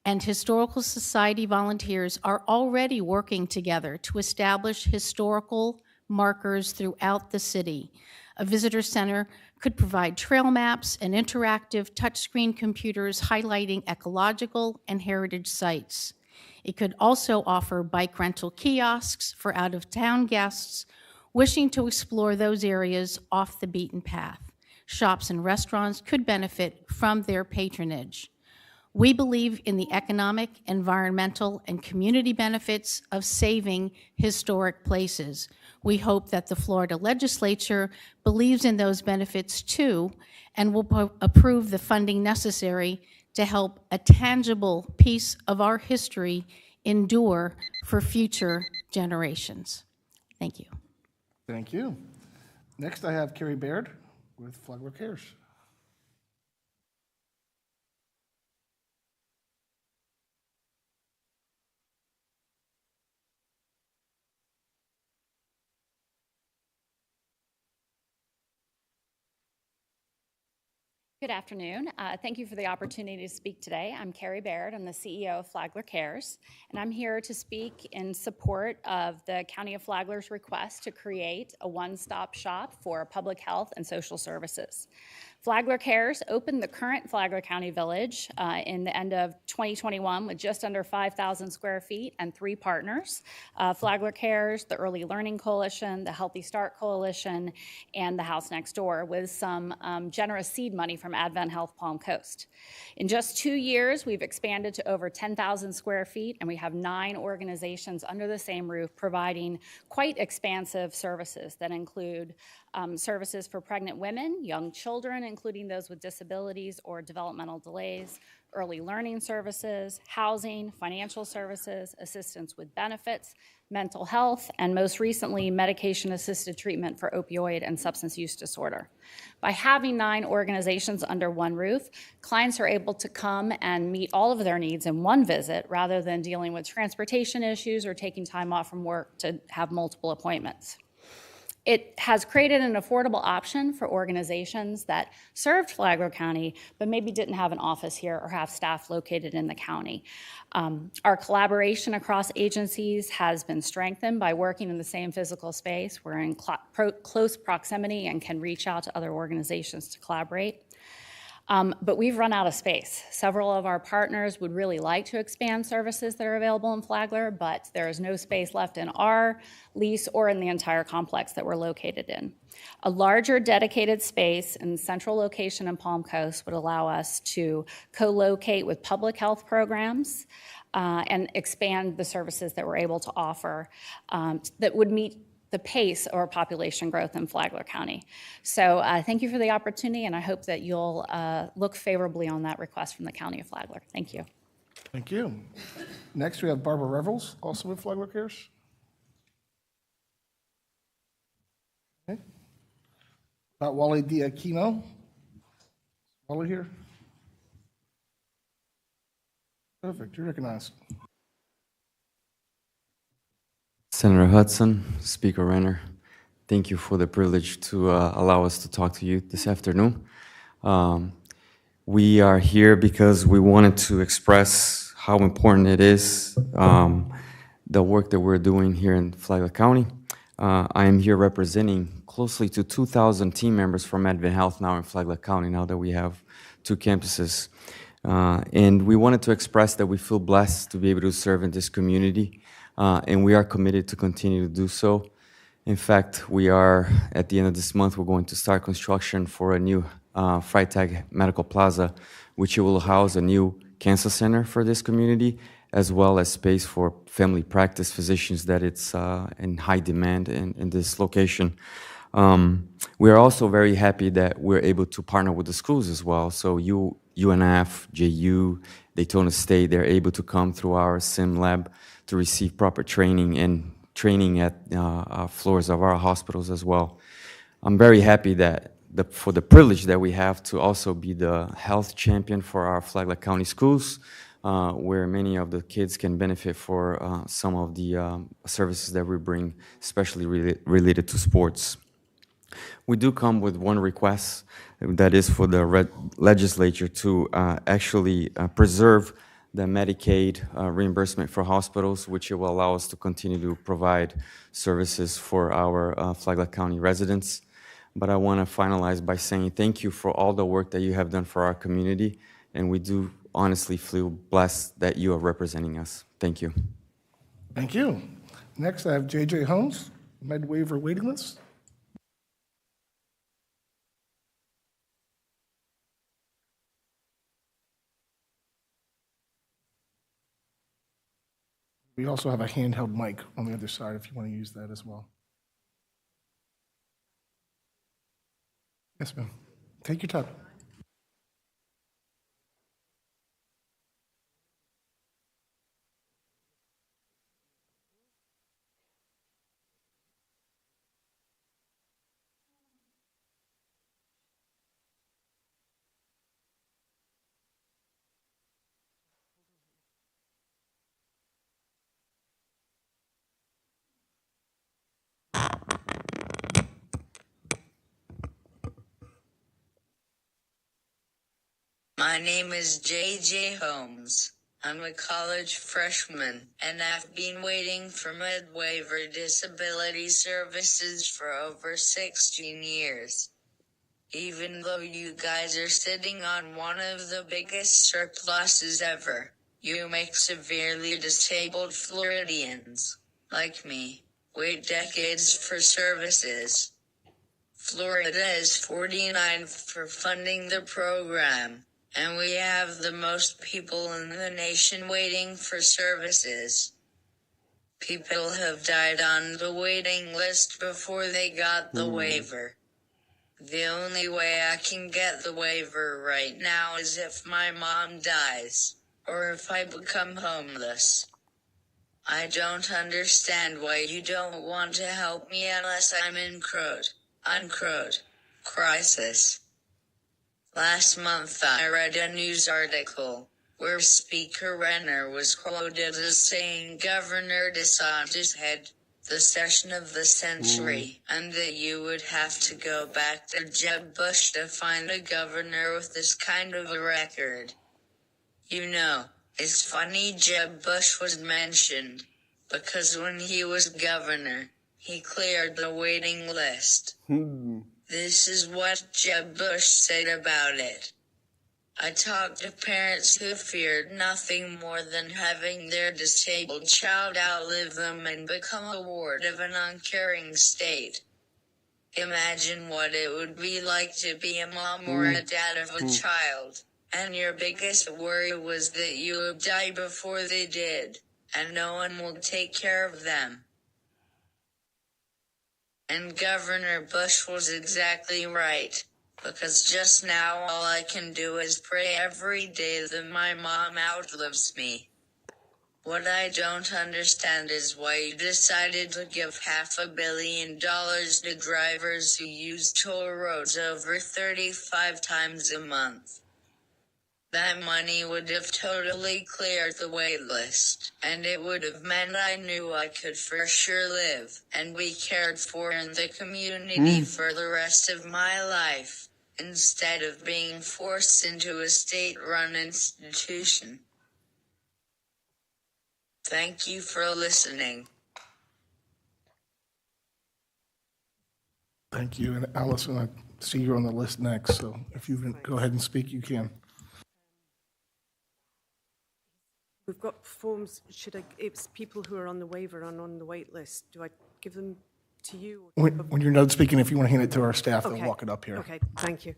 and Historical Society volunteers are already working together to establish historical markers throughout the city. A visitor center could provide trail maps and interactive touchscreen computers highlighting ecological and heritage sites. It could also offer bike rental kiosks for out-of-town guests wishing to explore those areas off the beaten path. Shops and restaurants could benefit from their patronage. We believe in the economic, environmental, and community benefits of saving historic places. We hope that the Florida Legislature believes in those benefits too and will approve the funding necessary to help a tangible piece of our history endure for future generations. Thank you. Thank you. Next, I have Carrie Baird with Flagler Cares. Good afternoon. Thank you for the opportunity to speak today. I'm Carrie Baird. I'm the CEO of Flagler Cares, and I'm here to speak in support of the County of Flagler's request to create a one-stop shop for public health and social services. Flagler Cares opened the current Flagler County Village in the end of 2021 with just under 5,000 square feet and 3 partners, Flagler Cares, the Early Learning Coalition, the Healthy Start Coalition, and the House Next Door, with some generous seed money from Advent Health Palm Coast. In just 2 years, we've expanded to over 10,000 square feet, and we have 9 organizations under the same roof providing quite expansive services that include services for pregnant women, young children, including those with disabilities or developmental delays, early learning services, housing, financial services, assistance with benefits, mental health, and most recently, medication-assisted treatment for opioid and substance use disorder. By having 9 organizations under one roof, clients are able to come and meet all of their needs in one visit rather than dealing with transportation issues or taking time off from work to have multiple appointments. It has created an affordable option for organizations that served Flagler County, but maybe didn't have an office here or have staff located in the county. Our collaboration across agencies has been strengthened by working in the same physical space. We're in close proximity and can reach out to other organizations to collaborate. But we've run out of space. Several of our partners would really like to expand services that are available in Flagler, but there is no space left in our lease or in the entire complex that we're located in. A larger dedicated space and central location in Palm Coast would allow us to co-locate with public health programs and expand the services that we're able to offer that would meet the pace of our population growth in Flagler County. So thank you for the opportunity, and I hope that you'll look favorably on that request from the County of Flagler. Thank you. Thank you. Next, we have Barbara Revels, also with Flagler Cares. Okay. Wally Diakino. Wally here? Perfect, you're recognized. Senator Hudson, Speaker Renner, thank you for the privilege to allow us to talk to you this afternoon. We are here because we wanted to express how important it is, the work that we're doing here in Flagler County. I am here representing closely to 2,000 team members from Advent Health now in Flagler County, now that we have 2 campuses. And we wanted to express that we feel blessed to be able to serve in this community. And we are committed to continue to do so. In fact, we are, at the end of this month, we're going to start construction for a new Freitag Medical Plaza, which will house a new cancer center for this community, as well as space for family practice physicians that it's in high demand in this location. We are also very happy that we're able to partner with the schools as well. So UNF, JU, Daytona State, they're able to come through our sim lab to receive proper training and training at floors of our hospitals as well. I'm very happy that for the privilege that we have to also be the health champion for our Flagler County schools, where many of the kids can benefit for some of the services that we bring, especially related to sports. We do come with one request, that is for the legislature to actually preserve the Medicaid reimbursement for hospitals, which will allow us to continue to provide services for our Flagler County residents. But I want to finalize by saying thank you for all the work that you have done for our community, and we do honestly feel blessed that you are representing us. Thank you. Thank you. Next, I have J.J. Holmes, Med Waiver Waiting List. We also have a handheld mic on the other side if you want to use that as well. Yes, ma'am. Take your time. My name is J.J. Holmes. I'm a college freshman, and I've been waiting for mid-waiver disability services for over 16 years. Even though you guys are sitting on one of the biggest surpluses ever, you make severely disabled Floridians, like me, wait decades for services. Florida is 49 for funding the program, and we have the most people in the nation waiting for services. People have died on the waiting list before they got the waiver. The only way I can get the waiver right now is if my mom dies, or if I become homeless. I don't understand why you don't want to help me unless I'm in unquote, crisis. Last month I read a news article where Speaker Renner was quoted as saying Governor DeSantis had the session of the century, and that you would have to go back to Jeb Bush to find a governor with this kind of a record. You know, it's funny Jeb Bush was mentioned, because when he was governor, he cleared the waiting list. This is what Jeb Bush said about it. I talked to parents who feared nothing more than having their disabled child outlive them and become a ward of an uncaring state. Imagine what it would be like to be a mom or a dad of a child, and your biggest worry was that you would die before they did, and no one will take care of them. And Governor Bush was exactly right, because just now all I can do is pray every day that my mom outlives me. What I don't understand is why you decided to give $500 million to drivers who use toll roads over 35 times a month. That money would have totally cleared the wait list, and it would have meant I knew I could for sure live and be cared for in the community for the rest of my life, instead of being forced into a state-run institution. Thank you for listening. Thank you. And Allison, I see you're on the list next, so if you can go ahead and speak, you can. We've got forms, it's people who are on the waiver and on the wait list. Do I give them to you? When you're done speaking, if you want to hand it to our staff, they'll Okay. walk it up here. Okay, thank you.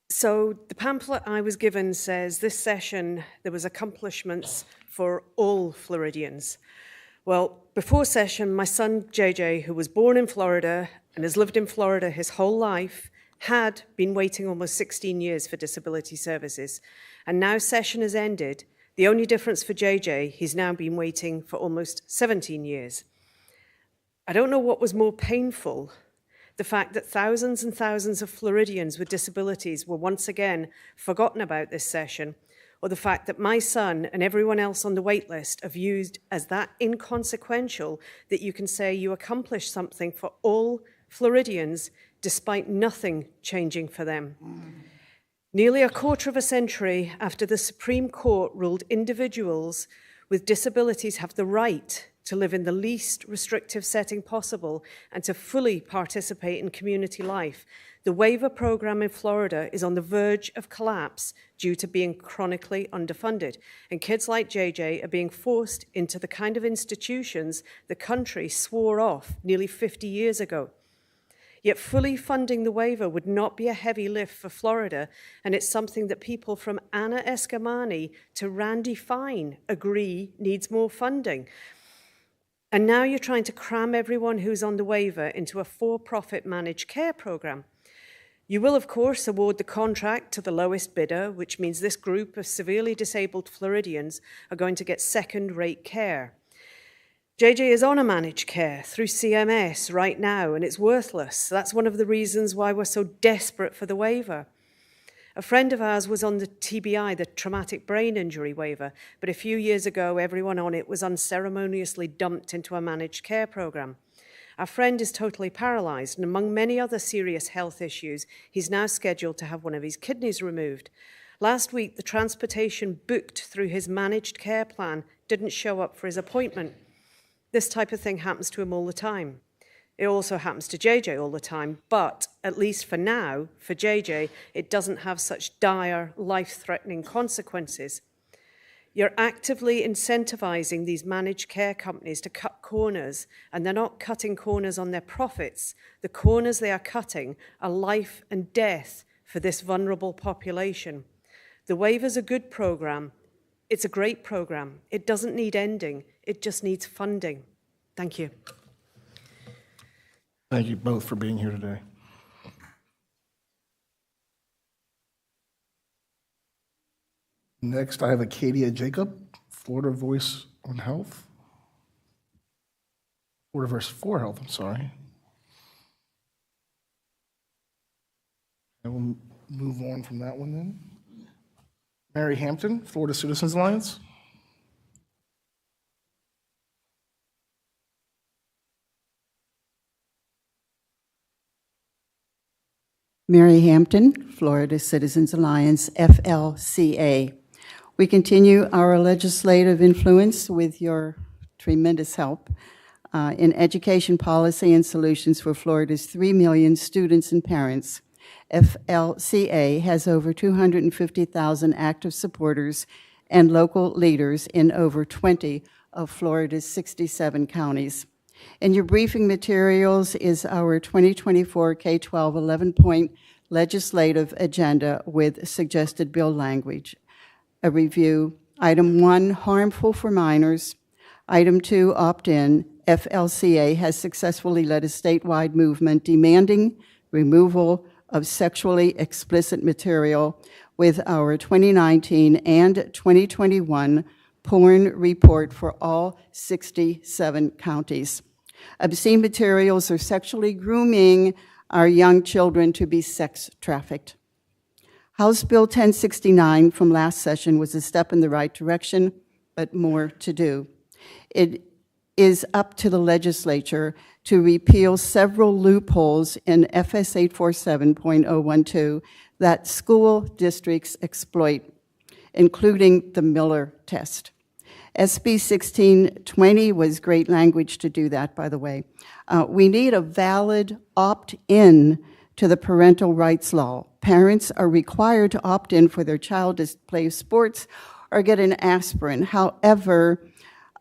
So the pamphlet I was given says this session there was accomplishments for all Floridians. Well, before session, my son JJ, who was born in Florida and has lived in Florida his whole life, had been waiting almost 16 years for disability services. And now session has ended. The only difference for JJ, he's now been waiting for almost 17 years. I don't know what was more painful, the fact that thousands and thousands of Floridians with disabilities were once again forgotten about this session, or the fact that my son and everyone else on the wait list are viewed as that inconsequential that you can say you accomplished something for all Floridians despite nothing changing for them. Nearly a quarter of a century after the Supreme Court ruled individuals with disabilities have the right to live in the least restrictive setting possible and to fully participate in community life, the waiver program in Florida is on the verge of collapse due to being chronically underfunded. And kids like JJ are being forced into the kind of institutions the country swore off nearly 50 years ago. Yet fully funding the waiver would not be a heavy lift for Florida, and it's something that people from Anna Escamani to Randy Fine agree needs more funding. And now you're trying to cram everyone who's on the waiver into a for-profit managed care program. You will, of course, award the contract to the lowest bidder, which means this group of severely disabled Floridians are going to get second-rate care. JJ is on a managed care through CMS right now, and it's worthless. That's one of the reasons why we're so desperate for the waiver. A friend of ours was on the TBI, the traumatic brain injury waiver, but a few years ago, everyone on it was unceremoniously dumped into a managed care program. Our friend is totally paralyzed, and among many other serious health issues, he's now scheduled to have one of his kidneys removed. Last week, the transportation booked through his managed care plan didn't show up for his appointment. This type of thing happens to him all the time. It also happens to JJ all the time, but at least for now, for JJ, it doesn't have such dire, life-threatening consequences. You're actively incentivizing these managed care companies to cut corners, and they're not cutting corners on their profits. The corners they are cutting are life and death for this vulnerable population. The waiver's a good program. It's a great program. It doesn't need ending. It just needs funding. Thank you. Thank you both for being here today. Next, I have Acadia Jacob, Florida Voice on Health. Florida Voice for Health, I'm sorry. I will move on from that one then. Mary Hampton, Florida Citizens Alliance. Mary Hampton, Florida Citizens Alliance, FLCA. We continue our legislative influence with your tremendous help in education policy and solutions for Florida's 3 million students and parents. FLCA has over 250,000 active supporters and local leaders in over 20 of Florida's 67 counties. In your briefing materials is our 2024 K-12 11-point legislative agenda with suggested bill language. A review. Item 1, harmful for minors. Item 2, opt-in. FLCA has successfully led a statewide movement demanding removal of sexually explicit material with our 2019 and 2021 porn report for all 67 counties. Obscene materials are sexually grooming our young children to be sex trafficked. House Bill 1069 from last session was a step in the right direction, but more to do. It is up to the legislature to repeal several loopholes in FS 847.012 that school districts exploit, including the Miller test. SB 1620 was great language to do that, by the way. We need a valid opt-in to the parental rights law. Parents are required to opt in for their child to play sports or get an aspirin. However,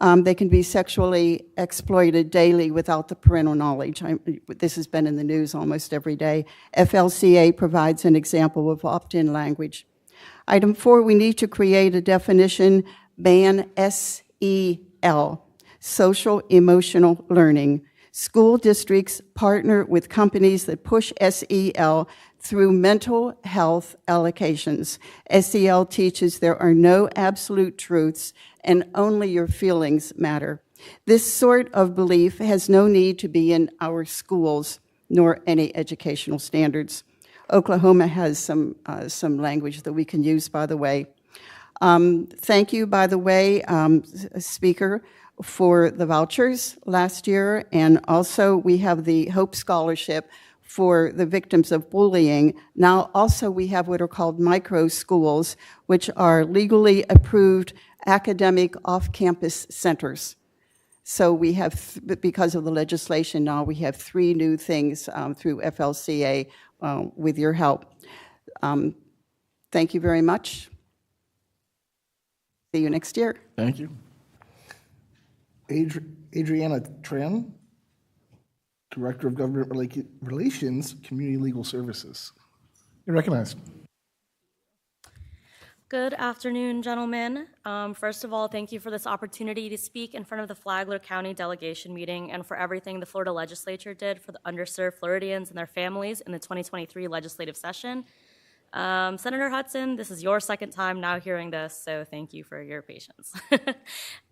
they can be sexually exploited daily without the parental knowledge. This has been in the news almost every day. FLCA provides an example of opt-in language. Item 4, we need to create a definition, ban SEL, social emotional learning. School districts partner with companies that push SEL through mental health allocations. SEL teaches there are no absolute truths and only your feelings matter. This sort of belief has no need to be in our schools nor any educational standards. Oklahoma has some language that we can use, by the way. Thank you, by the way, Speaker, for the vouchers last year, and also we have the Hope Scholarship for the victims of bullying. Now also we have what are called micro schools, which are legally approved academic off-campus centers. So we have, because of the legislation now, we have 3 new things through FLCA with your help. Thank you very much. See you next year. Thank you. Adriana Tran, Director of Government Relations, Community Legal Services. You're recognized. Good afternoon, gentlemen. First of all, thank you for this opportunity to speak in front of the Flagler County Delegation meeting and for everything the Florida Legislature did for the underserved Floridians and their families in the 2023 legislative session. Senator Hudson, this is your second time now hearing this, so thank you for your patience.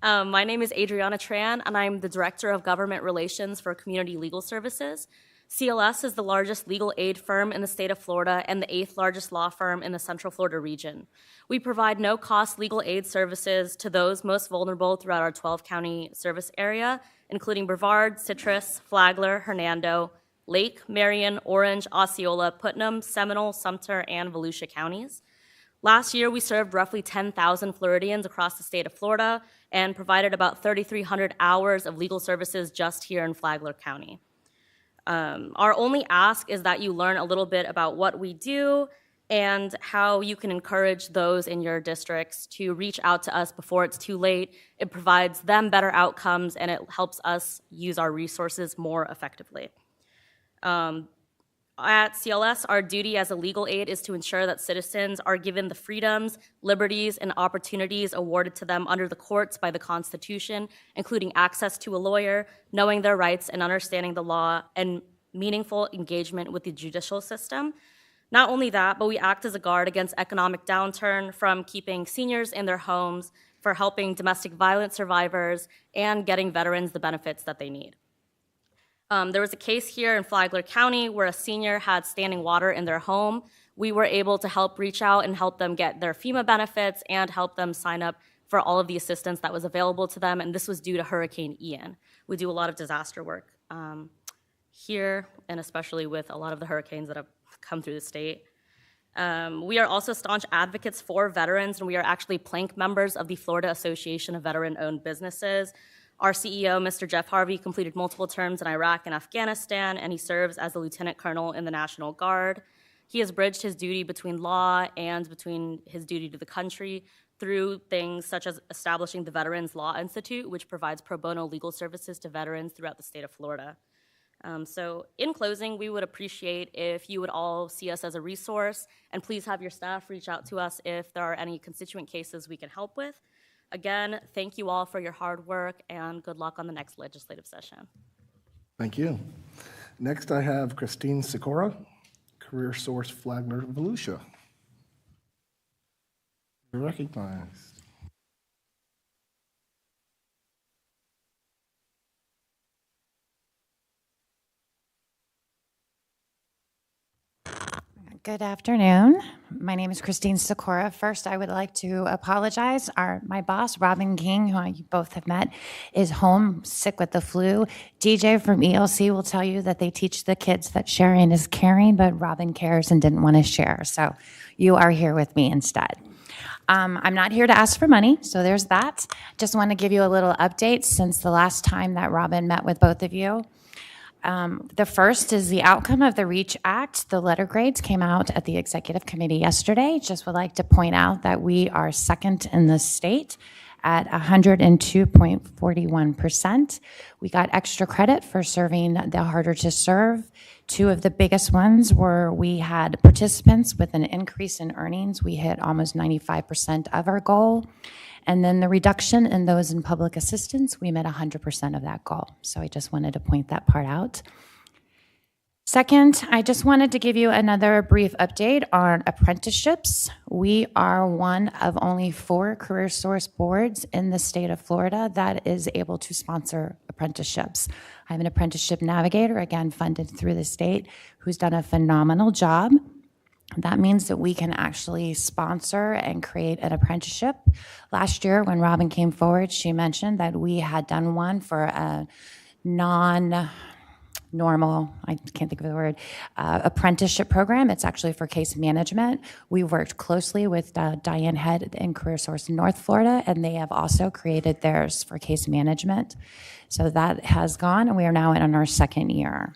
My name is Adriana Tran, and I'm the Director of Government Relations for Community Legal Services. CLS is the largest legal aid firm in the state of Florida and the 8th largest law firm in the Central Florida region. We provide no-cost legal aid services to those most vulnerable throughout our 12-county service area, including Brevard, Citrus, Flagler, Hernando, Lake, Marion, Orange, Osceola, Putnam, Seminole, Sumter, and Volusia counties. Last year, we served roughly 10,000 Floridians across the state of Florida and provided about 3,300 hours of legal services just here in Flagler County. Our only ask is that you learn a little bit about what we do and how you can encourage those in your districts to reach out to us before it's too late. It provides them better outcomes, and it helps us use our resources more effectively. At CLS, our duty as a legal aid is to ensure that citizens are given the freedoms, liberties, and opportunities awarded to them under the courts by the Constitution, including access to a lawyer, knowing their rights and understanding the law, and meaningful engagement with the judicial system. Not only that, but we act as a guard against economic downturn, from keeping seniors in their homes, for helping domestic violence survivors, and getting veterans the benefits that they need. There was a case here in Flagler County where a senior had standing water in their home. We were able to help reach out and help them get their FEMA benefits and help them sign up for all of the assistance that was available to them, and this was due to Hurricane Ian. We do a lot of disaster work here, and especially with a lot of the hurricanes that have come through the state. We are also staunch advocates for veterans, and we are actually plank members of the Florida Association of Veteran-Owned Businesses. Our CEO, Mr. Jeff Harvey, completed multiple terms in Iraq and Afghanistan, and he serves as a lieutenant colonel in the National Guard. He has bridged his duty between law and between his duty to the country through things such as establishing the Veterans Law Institute, which provides pro bono legal services to veterans throughout the state of Florida. So in closing, we would appreciate if you would all see us as a resource, and please have your staff reach out to us if there are any constituent cases we can help with. Again, thank you all for your hard work, and good luck on the next legislative session. Thank you. Next, I have Christine Sikora, Career Source Flagler, Volusia. You're recognized. Good afternoon. My name is Christine Sikora. First, I would like to apologize. My boss, Robin King, who you both have met, is home sick with the flu. DJ from ELC will tell you that they teach the kids that sharing is caring, but Robin cares and didn't want to share. So you are here with me instead. I'm not here to ask for money, so there's that. Just want to give you a little update since the last time that Robin met with both of you. The first is the outcome of the REACH Act. The letter grades came out at the executive committee yesterday. Just would like to point out that we are second in the state at 102.41%. We got extra credit for serving the harder to serve. Two of the biggest ones were we had participants with an increase in earnings. We hit almost 95% of our goal. And then the reduction in those in public assistance, we met 100% of that goal. So I just wanted to point that part out. Second, I just wanted to give you another brief update on apprenticeships. We are one of only 4 career source boards in the state of Florida that is able to sponsor apprenticeships. I have an apprenticeship navigator, again, funded through the state, who's done a phenomenal job. That means that we can actually sponsor and create an apprenticeship. Last year, when Robin came forward, she mentioned that we had done one for a non-normal, I can't think of the word, apprenticeship program. It's actually for case management. We worked closely with Diane Head in Career Source North Florida, and they have also created theirs for case management. So that has gone, and we are now in our second year.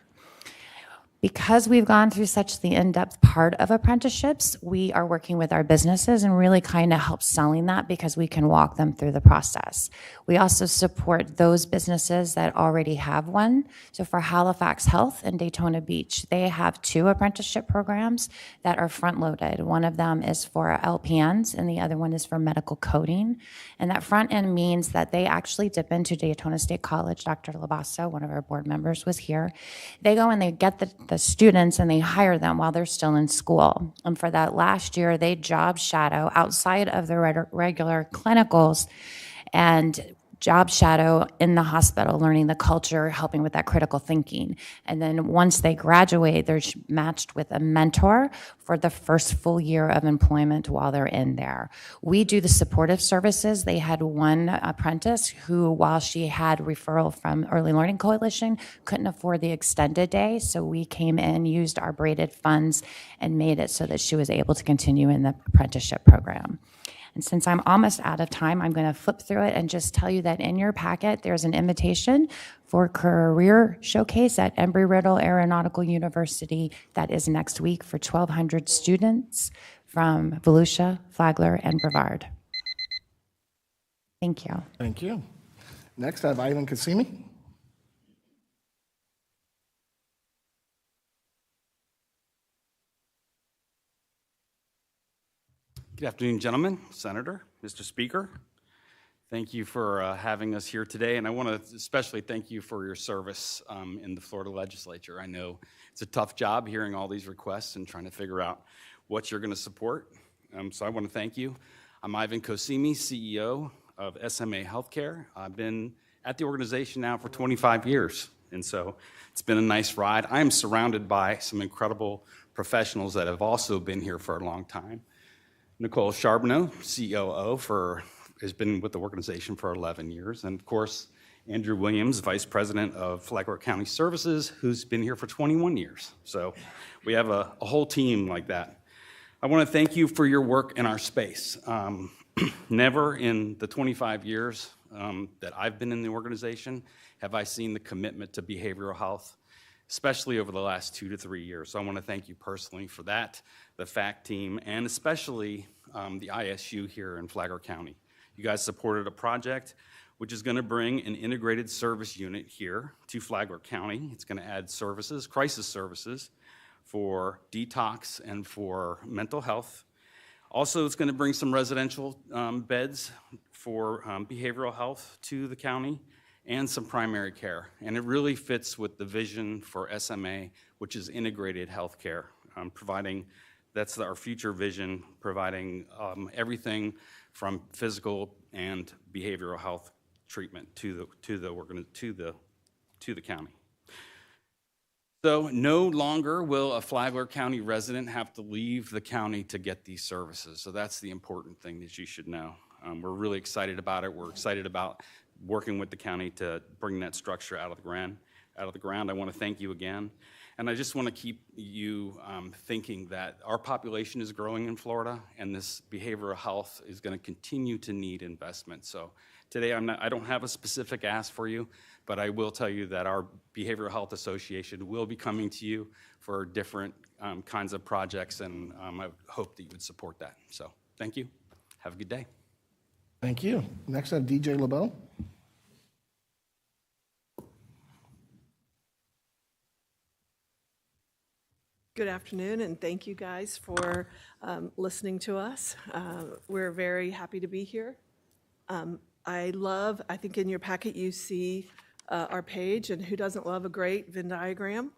Because we've gone through such the in-depth part of apprenticeships, we are working with our businesses and really kind of help selling that because we can walk them through the process. We also support those businesses that already have one. So for Halifax Health and Daytona Beach, they have 2 apprenticeship programs that are front-loaded. One of them is for LPNs and the other one is for medical coding. And that front end means that they actually dip into Daytona State College. Dr. Labasso, one of our board members, was here. They go and they get the students and they hire them while they're still in school. And for that last year, they job shadow outside of their regular clinicals. And job shadow in the hospital, learning the culture, helping with that critical thinking. And then once they graduate, they're matched with a mentor for the first full year of employment while they're in there. We do the supportive services. They had one apprentice who, while she had referral from Early Learning Coalition, couldn't afford the extended day, so we came in, used our braided funds, and made it so that she was able to continue in the apprenticeship program. And since I'm almost out of time, I'm going to flip through it and just tell you that in your packet, there's an invitation for Career Showcase at Embry-Riddle Aeronautical University. That is next week for 1,200 students from Volusia, Flagler, and Brevard. Thank you. Thank you. Next, I have Ivan Kasimi. Good afternoon, gentlemen, Senator, Mr. Speaker. Thank you for having us here today, and I want to especially thank you for your service in the Florida legislature. I know it's a tough job hearing all these requests and trying to figure out what you're going to support, so I want to thank you. I'm Ivan Kasimi, CEO of SMA Healthcare. I've been at the organization now for 25 years, and so it's been a nice ride. I am surrounded by some incredible professionals that have also been here for a long time. Nicole Charbonneau, COO, has been with the organization for 11 years. And of course, Andrew Williams, Vice President of Flagler County Services, who's been here for 21 years. So we have a whole team like that. I want to thank you for your work in our space. Never in the 25 years that I've been in the organization have I seen the commitment to behavioral health, especially over the last 2 to 3 years. So I want to thank you personally for that, the FACT team, and especially the ISU here in Flagler County. You guys supported a project which is going to bring an integrated service unit here to Flagler County. It's going to add services, crisis services, for detox and for mental health. Also, it's going to bring some residential beds for behavioral health to the county, and some primary care. And it really fits with the vision for SMA, which is integrated healthcare, that's our future vision, providing everything from physical and behavioral health treatment to the county. So no longer will a Flagler County resident have to leave the county to get these services. So that's the important thing that you should know. We're really excited about it. We're excited about working with the county to bring that structure out of the ground. I want to thank you again. And I just want to keep you thinking that our population is growing in Florida, and this behavioral health is going to continue to need investment. So today I don't have a specific ask for you, but I will tell you that our Behavioral Health Association will be coming to you for different kinds of projects, and I hope that you would support that. So thank you. Have a good day. Thank you. Next, I have DJ LaBelle. Good afternoon, and thank you guys for listening to us. We're very happy to be here. I think in your packet you see our page, and who doesn't love a great Venn diagram?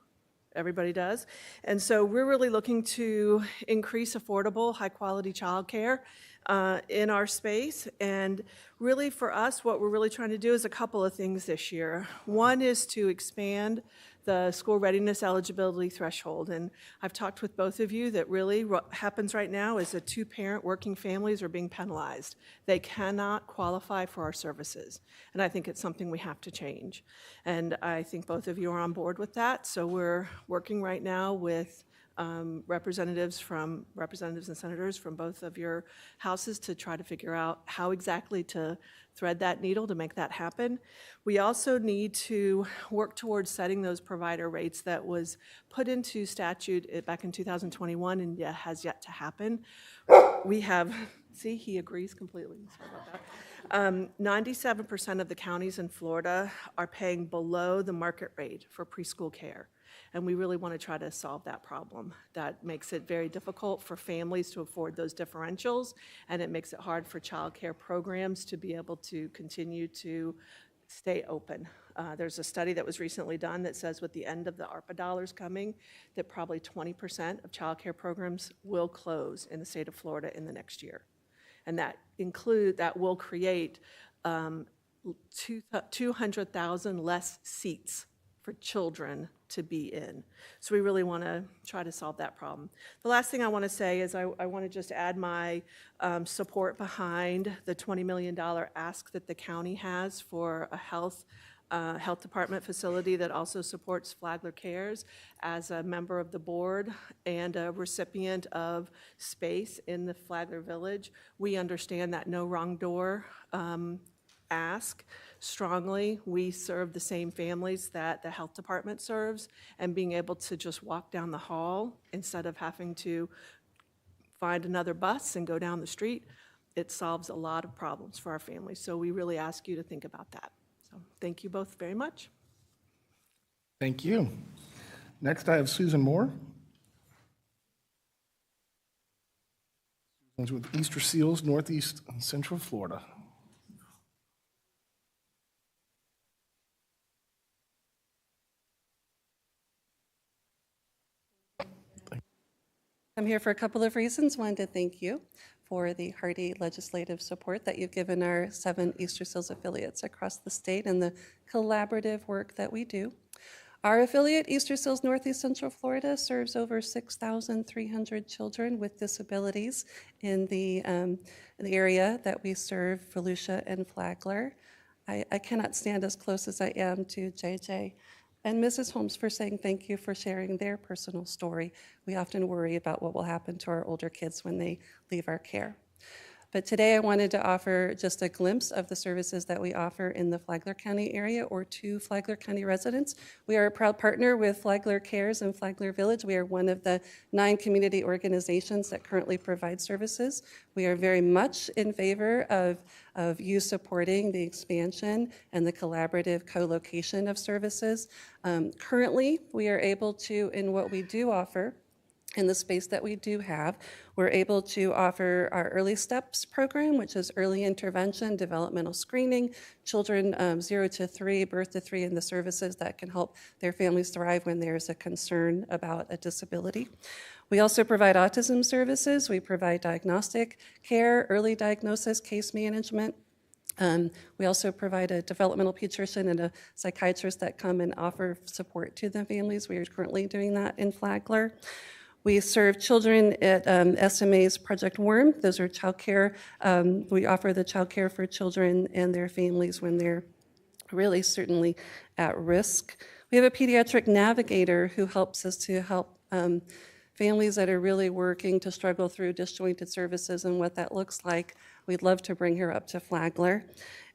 Everybody does. And so we're really looking to increase affordable, high-quality childcare in our space. And really for us, what we're really trying to do is a couple of things this year. One is to expand the school readiness eligibility threshold. And I've talked with both of you that really what happens right now is that two-parent working families are being penalized. They cannot qualify for our services. And I think it's something we have to change. And I think both of you are on board with that. So we're working right now with representatives and senators from both of your houses to try to figure out how exactly to thread that needle to make that happen. We also need to work towards setting those provider rates that was put into statute back in 2021 and has yet to happen. We have, see, he agrees completely. Sorry about that. 97% of the counties in Florida are paying below the market rate for preschool care. And we really want to try to solve that problem. That makes it very difficult for families to afford those differentials, and it makes it hard for child care programs to be able to continue to stay open. There's a study that was recently done that says with the end of the ARPA dollars coming, that probably 20% of child care programs will close in the state of Florida in the next year. And that will create 200,000 less seats for children to be in. So we really want to try to solve that problem. The last thing I want to say is I want to just add my support behind the $20 million ask that the county has for a health department facility that also supports Flagler Cares. As a member of the board and a recipient of space in the Flagler Village, we understand that no wrong door ask strongly. We serve the same families that the health department serves, and being able to just walk down the hall instead of having to find another bus and go down the street, it solves a lot of problems for our families. So we really ask you to think about that. So thank you both very much. Thank you. Next, I have Susan Moore. Susan's with Easter Seals, Northeast and Central Florida. I'm here for a couple of reasons. One, to thank you for the hearty legislative support that you've given our 7 Easter Seals affiliates across the state and the collaborative work that we do. Our affiliate, Easter Seals Northeast Central Florida, serves over 6,300 children with disabilities in the area that we serve, Volusia and Flagler. I cannot stand as close as I am to JJ and Mrs. Holmes for saying thank you for sharing their personal story. We often worry about what will happen to our older kids when they leave our care. But today I wanted to offer just a glimpse of the services that we offer in the Flagler County area or to Flagler County residents. We are a proud partner with Flagler Cares and Flagler Village. We are one of the 9 community organizations that currently provide services. We are very much in favor of you supporting the expansion and the collaborative co-location of services. Currently, we are able to, in what we do offer, in the space that we do have, we're able to offer our Early Steps program, which is early intervention, developmental screening, children 0 to 3, birth to 3, and the services that can help their families thrive when there's a concern about a disability. We also provide autism services. We provide diagnostic care, early diagnosis, case management. We also provide a developmental pediatrician and a psychiatrist that come and offer support to the families. We are currently doing that in Flagler. We serve children at SMA's Project Worm. Those are childcare. We offer the childcare for children and their families when they're really certainly at risk. We have a pediatric navigator who helps us to help families that are really working to struggle through disjointed services and what that looks like. We'd love to bring her up to Flagler.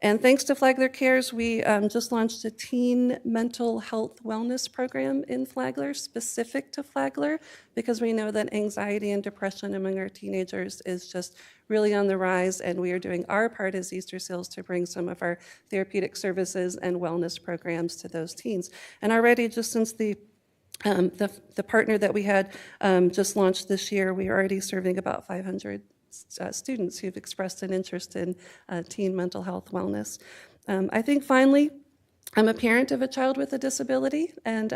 And thanks to Flagler Cares, we just launched a teen mental health wellness program in Flagler, specific to Flagler, because we know that anxiety and depression among our teenagers is just really on the rise, and we are doing our part as Easter Seals to bring some of our therapeutic services and wellness programs to those teens. And already, just since the partner that we had just launched this year, we are already serving about 500 students who've expressed an interest in teen mental health wellness. I think finally, I'm a parent of a child with a disability, and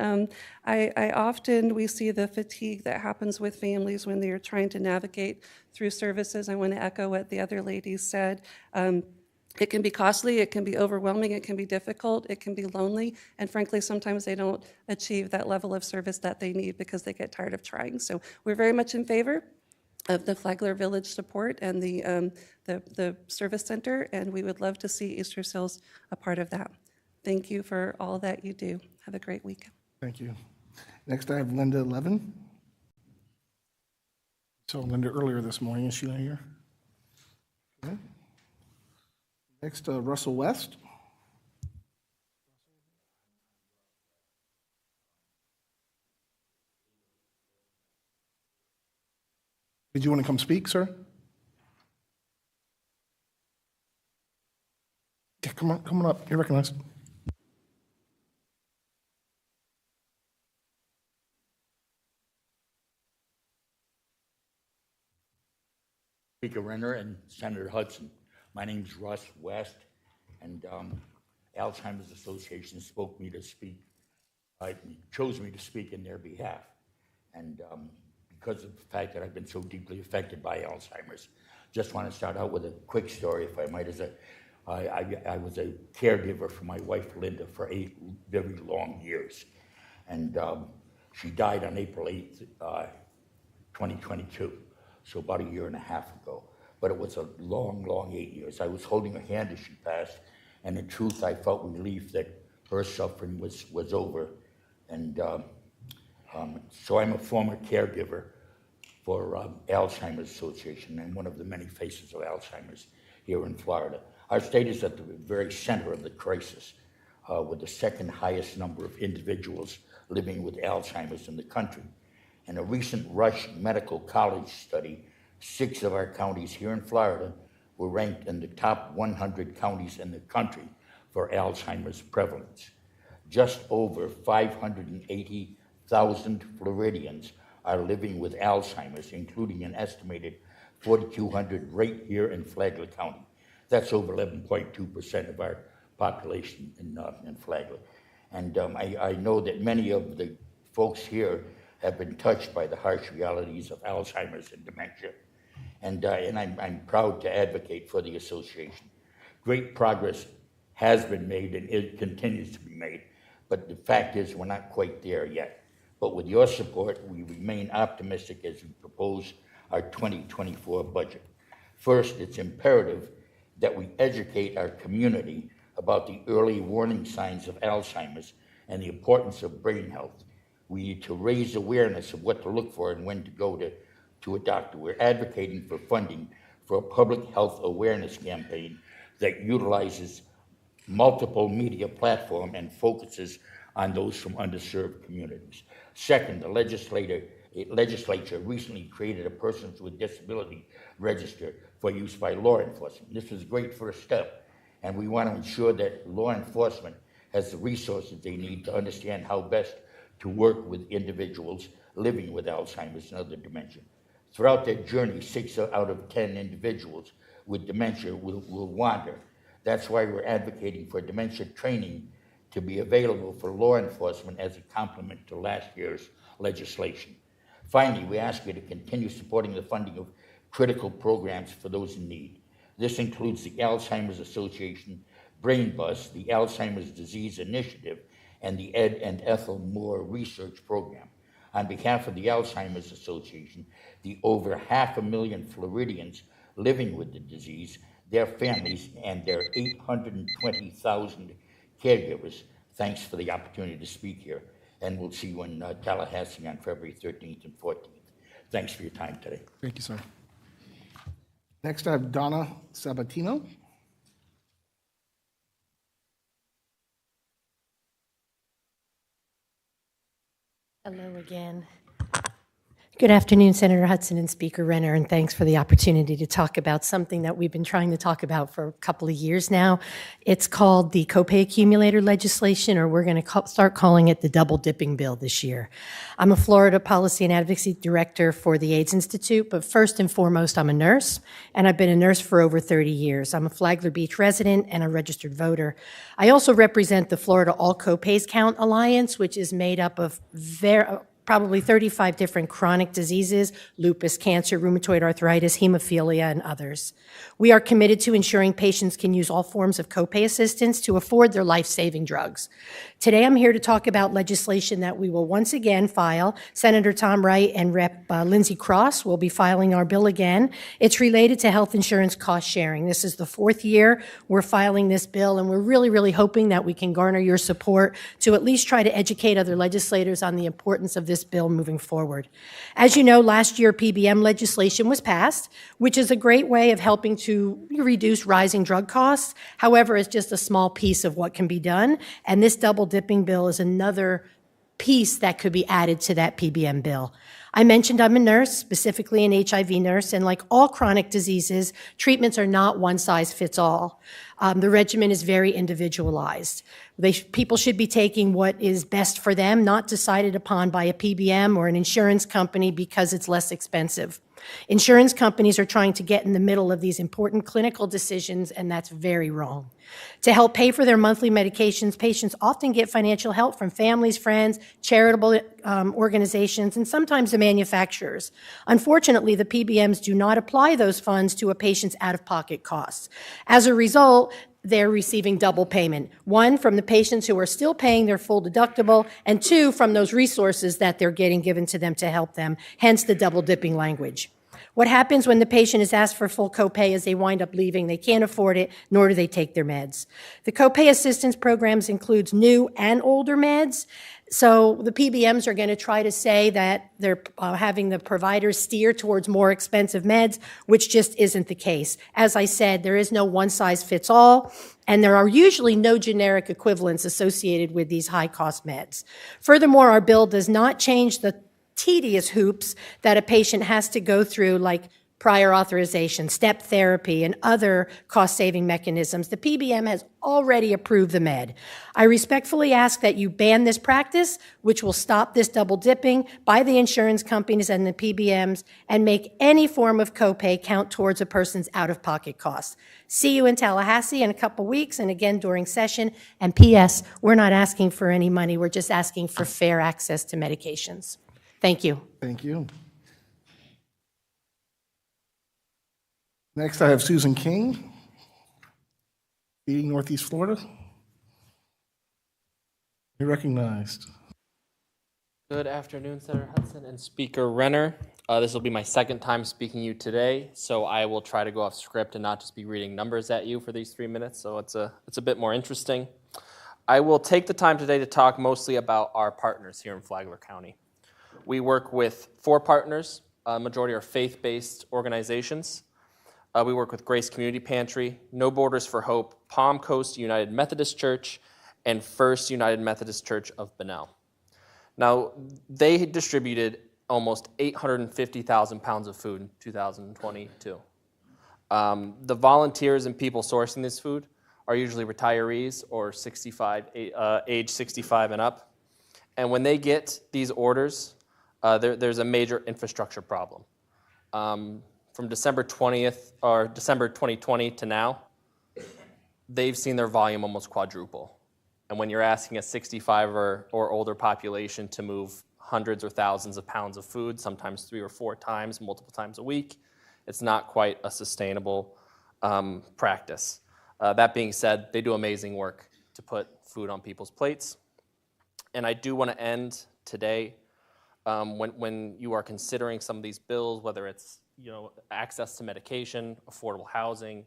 we see the fatigue that happens with families when they are trying to navigate through services. I want to echo what the other ladies said. It can be costly, it can be overwhelming, it can be difficult, it can be lonely, and frankly, sometimes they don't achieve that level of service that they need because they get tired of trying. So we're very much in favor of the Flagler Village support and the service center, and we would love to see Easter Seals a part of that. Thank you for all that you do. Have a great week. Thank you. Next, I have Linda Levin. Saw Linda earlier this morning. Is she not here? Okay. Next, Russell West. Did you want to come speak, sir? Yeah, come on up. You're recognized. Speaker Renner and Senator Hudson. My name is Russ West, and Alzheimer's Association spoke me to speak, chose me to speak in their behalf. And because of the fact that I've been so deeply affected by Alzheimer's, just want to start out with a quick story, if I might. I was a caregiver for my wife Linda for 8 very long years. And she died on April 8th, 2022, so about a year and a half ago. But it was a long, long 8 years. I was holding her hand as she passed, and in truth, I felt relief that her suffering was over. And so I'm a former caregiver for Alzheimer's Association and one of the many faces of Alzheimer's here in Florida. Our state is at the very center of the crisis, with the second highest number of individuals living with Alzheimer's in the country. In a recent Rush Medical College study, 6 of our counties here in Florida were ranked in the top 100 counties in the country for Alzheimer's prevalence. Just over 580,000 Floridians are living with Alzheimer's, including an estimated 4,200 right here in Flagler County. That's over 11.2% of our population in Flagler. And I know that many of the folks here have been touched by the harsh realities of Alzheimer's and dementia. And I'm proud to advocate for the association. Great progress has been made and it continues to be made, but the fact is we're not quite there yet. But with your support, we remain optimistic as we propose our 2024 budget. First, it's imperative that we educate our community about the early warning signs of Alzheimer's and the importance of brain health. We need to raise awareness of what to look for and when to go to a doctor. We're advocating for funding for a public health awareness campaign that utilizes multiple media platform and focuses on those from underserved communities. Second, the legislature recently created a Persons with Disability Register for use by law enforcement. This is a great first step, and we want to ensure that law enforcement has the resources they need to understand how best to work with individuals living with Alzheimer's and other dementia. Throughout their journey, 6 out of 10 individuals with dementia will wander. That's why we're advocating for dementia training to be available for law enforcement as a complement to last year's legislation. Finally, we ask you to continue supporting the funding of critical programs for those in need. This includes the Alzheimer's Association Brain Bus, the Alzheimer's Disease Initiative, and the Ed and Ethel Moore Research Program. On behalf of the Alzheimer's Association, the over 500,000 Floridians living with the disease, their families, and their 820,000 caregivers, thanks for the opportunity to speak here. And we'll see you in Tallahassee on February 13th and 14th. Thanks for your time today. Thank you, sir. Next, I have Donna Sabatino. Hello again. Good afternoon, Senator Hudson and Speaker Renner, and thanks for the opportunity to talk about something that we've been trying to talk about for a couple of years now. It's called the copay accumulator legislation, or we're going to start calling it the double dipping bill this year. I'm a Florida Policy and Advocacy Director for the AIDS Institute, but first and foremost, I'm a nurse, and I've been a nurse for over 30 years. I'm a Flagler Beach resident and a registered voter. I also represent the Florida All Copays Count Alliance, which is made up of probably 35 different chronic diseases: lupus, cancer, rheumatoid arthritis, hemophilia, and others. We are committed to ensuring patients can use all forms of copay assistance to afford their life-saving drugs. Today, I'm here to talk about legislation that we will once again file. Senator Tom Wright and Rep. Lindsey Cross will be filing our bill again. It's related to health insurance cost sharing. This is the 4th year we're filing this bill, and we're really, really hoping that we can garner your support to at least try to educate other legislators on the importance of this bill moving forward. As you know, last year PBM legislation was passed, which is a great way of helping to reduce rising drug costs. However, it's just a small piece of what can be done, and this double dipping bill is another piece that could be added to that PBM bill. I mentioned I'm a nurse, specifically an HIV nurse, and like all chronic diseases, treatments are not one size fits all. The regimen is very individualized. People should be taking what is best for them, not decided upon by a PBM or an insurance company because it's less expensive. Insurance companies are trying to get in the middle of these important clinical decisions, and that's very wrong. To help pay for their monthly medications, patients often get financial help from families, friends, charitable organizations, and sometimes the manufacturers. Unfortunately, the PBMs do not apply those funds to a patient's out-of-pocket costs. As a result, they're receiving double payment. One, from the patients who are still paying their full deductible, and two, from those resources that they're getting given to them to help them, hence the double dipping language. What happens when the patient is asked for full copay is they wind up leaving. They can't afford it, nor do they take their meds. The copay assistance programs includes new and older meds. So the PBMs are going to try to say that they're having the providers steer towards more expensive meds, which just isn't the case. As I said, there is no one-size-fits-all, and there are usually no generic equivalents associated with these high-cost meds. Furthermore, our bill does not change the tedious hoops that a patient has to go through, like prior authorization, step therapy, and other cost-saving mechanisms. The PBM has already approved the med. I respectfully ask that you ban this practice, which will stop this double dipping by the insurance companies and the PBMs, and make any form of copay count towards a person's out-of-pocket costs. See you in Tallahassee in a couple weeks, and again during session. And P.S., we're not asking for any money. We're just asking for fair access to medications. Thank you. Thank you. Next, I have Susan King, Feeding Northeast Florida. You're recognized. Good afternoon, Senator Hudson and Speaker Renner. This will be my second time speaking to you today, so I will try to go off script and not just be reading numbers at you for these 3 minutes, so it's a bit more interesting. I will take the time today to talk mostly about our partners here in Flagler County. We work with 4 partners. Majority are faith-based organizations. We work with Grace Community Pantry, No Borders for Hope, Palm Coast United Methodist Church, and First United Methodist Church of Bunnell. Now, they distributed almost 850,000 pounds of food in 2022. The volunteers and people sourcing this food are usually retirees or age 65 and up. And when they get these orders, there's a major infrastructure problem. From December 20th or December 2020 to now, they've seen their volume almost quadruple. And when you're asking a 65 or older population to move hundreds or thousands of pounds of food, sometimes 3 or 4 times, multiple times a week, it's not quite a sustainable practice. That being said, they do amazing work to put food on people's plates. And I do want to end today when you are considering some of these bills, whether it's access to medication, affordable housing,